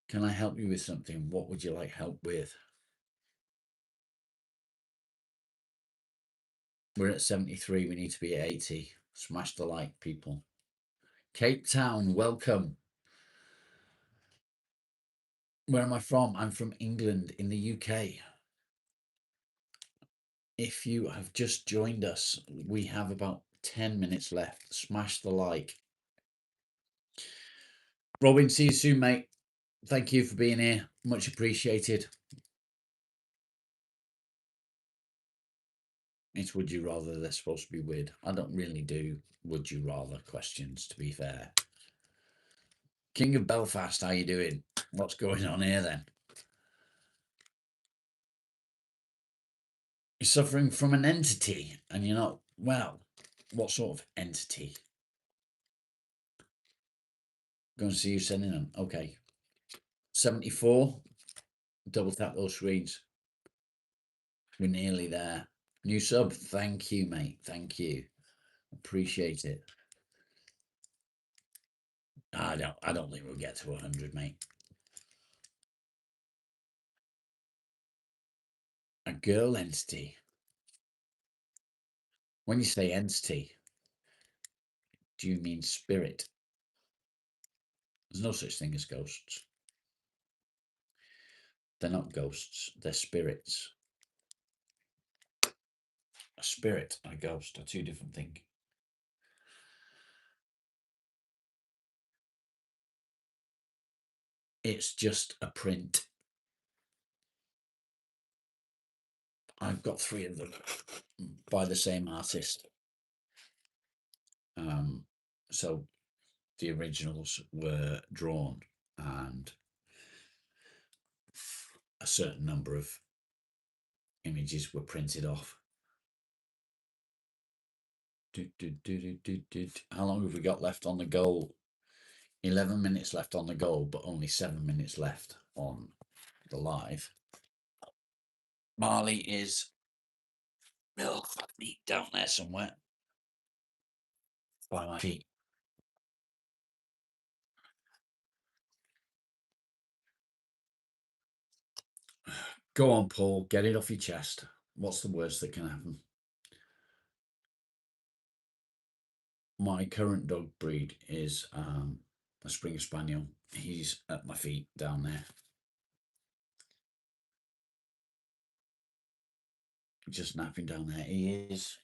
Can I help you with something? What would you like help with? We're at 73. We need to be at 80. Smash the like, people. Cape Town, welcome. Where am I from? I'm from England in the UK. If you have just joined us, we have about 10 minutes left. Smash the like. Robin, see you soon, mate. Thank you for being here. Much appreciated. It's would you rather. They're supposed to be weird. I don't really do would you rather questions, to be fair. King of Belfast, how you doing? What's going on here then? You're suffering from an entity and you're not well. What sort of entity? Going to see you sending them. Okay. 74. Double tap those screens. We're nearly there. New sub. Thank you, mate. Thank you. Appreciate it. I don't think we'll get to 100, mate. A girl entity. When you say entity, do you mean spirit? There's no such thing as ghosts. They're not ghosts. They're spirits. A spirit and a ghost are two different things. It's just a print. I've got 3 of them by the same artist. So the originals were drawn and a certain number of images were printed off. How long have we got left on the goal? 11 minutes left on the goal, but only 7 minutes left on the live. Marley is down there somewhere by my feet. Go on, Paul, get it off your chest. What's the worst that can happen? My current dog breed is a Springer Spaniel. He's at my feet down there. Just napping down there. He's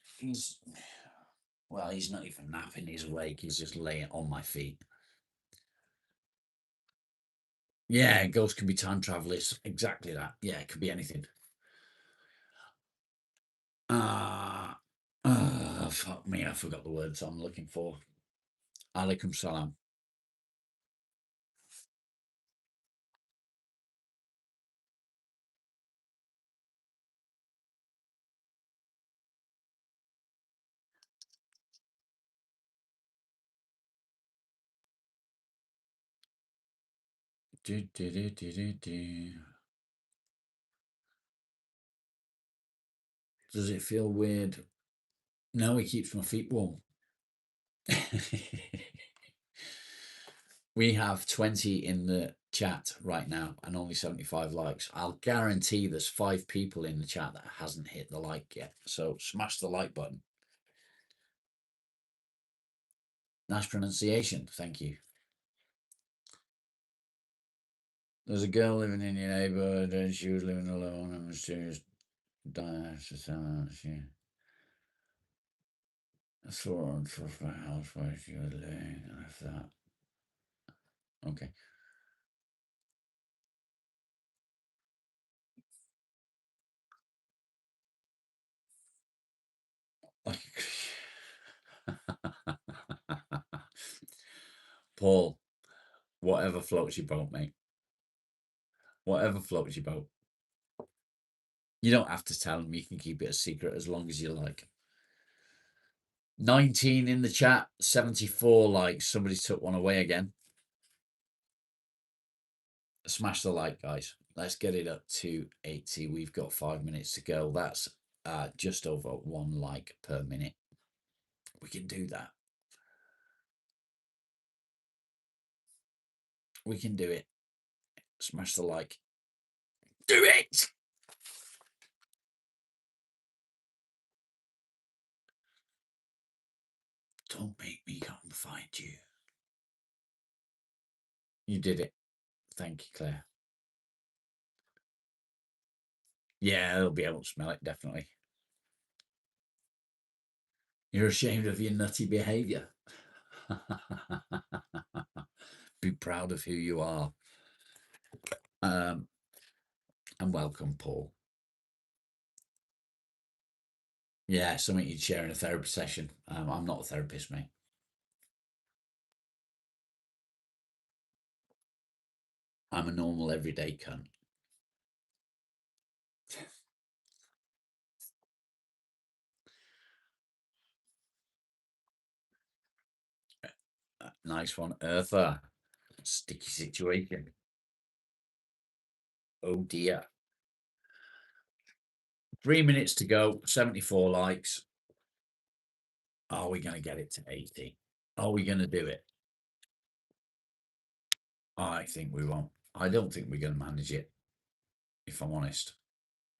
not even napping, he's awake. He's just laying on my feet. Yeah, ghosts can be time travelers. Exactly that. Yeah, it could be anything. Fuck me, I forgot the words I'm looking for. Alaikum salam. Does it feel weird? No, it keeps my feet warm. We have 20 in the chat right now and only 75 likes. I'll guarantee there's 5 people in the chat that hasn't hit the like yet. So smash the like button. Nice pronunciation. Thank you. There's a girl living in your neighborhood and she was living alone and mysterious died. I saw her on my house where she was living and I thought, okay. Paul, whatever floats your boat, mate. Whatever floats your boat. You don't have to tell them. You can keep it a secret as long as you like. 19 in the chat, 74 likes. Somebody took one away again. Smash the like, guys. Let's get it up to 80. We've got 5 minutes to go. That's just over 1 like per minute. We can do that. We can do it. Smash the like. Do it! Don't make me come find you. You did it. Thank you, Claire. Yeah, they'll be able to smell it, definitely. You're ashamed of your nutty behaviour. Be proud of who you are. And welcome, Paul. Yeah, something you'd share in a therapy session. I'm not a therapist, mate. I'm a normal, everyday cunt. Nice one, Eartha. Sticky situation. Oh dear. 3 minutes to go, 74 likes. Are we going to get it to 80? Are we going to do it? I think we won't. I don't think we're going to manage it, if I'm honest.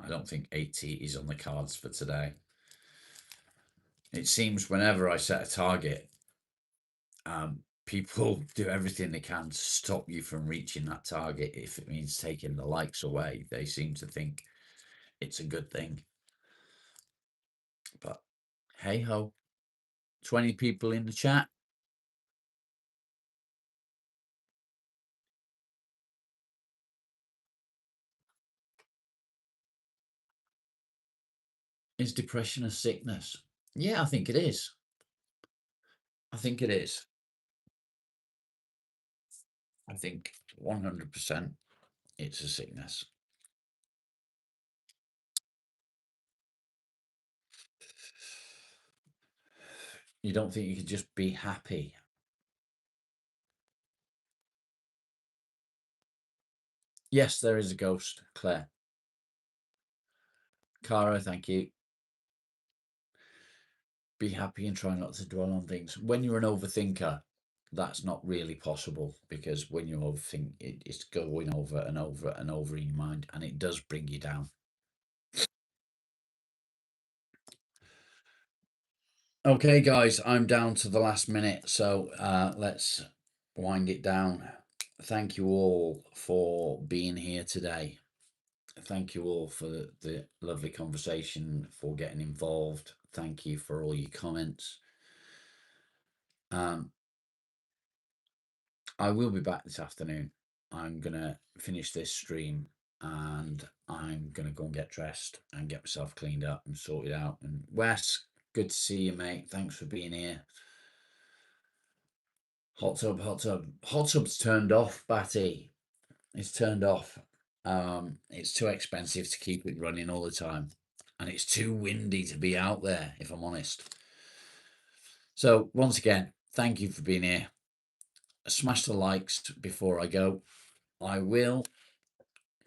I don't think 80 is on the cards for today. It seems whenever I set a target, people do everything they can to stop you from reaching that target. If it means taking the likes away, they seem to think it's a good thing. But hey ho, 20 people in the chat. Is depression a sickness? Yeah, I think it is. I think it is. I think 100% it's a sickness. You don't think you could just be happy? Yes, there is a ghost, Claire. Cara, thank you. Be happy and try not to dwell on things. When you're an overthinker, that's not really possible, because when you overthink, it's going over and over and over in your mind, and it does bring you down. Okay, guys, I'm down to the last minute, so let's wind it down. Thank you all for being here today. Thank you all for the lovely conversation, for getting involved. Thank you for all your comments. I will be back this afternoon. I'm going to finish this stream and I'm going to go and get dressed and get myself cleaned up and sorted out. And Wes, good to see you, mate. Thanks for being here. Hot tub, hot tub. Hot tub's turned off, Batty. It's turned off. It's too expensive to keep it running all the time. And it's too windy to be out there, if I'm honest. So once again, thank you for being here. Smash the likes before I go. I will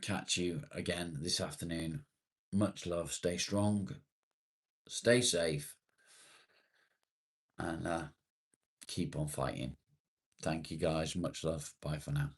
catch you again this afternoon. Much love. Stay strong. Stay safe. And keep on fighting. Thank you, guys. Much love. Bye for now.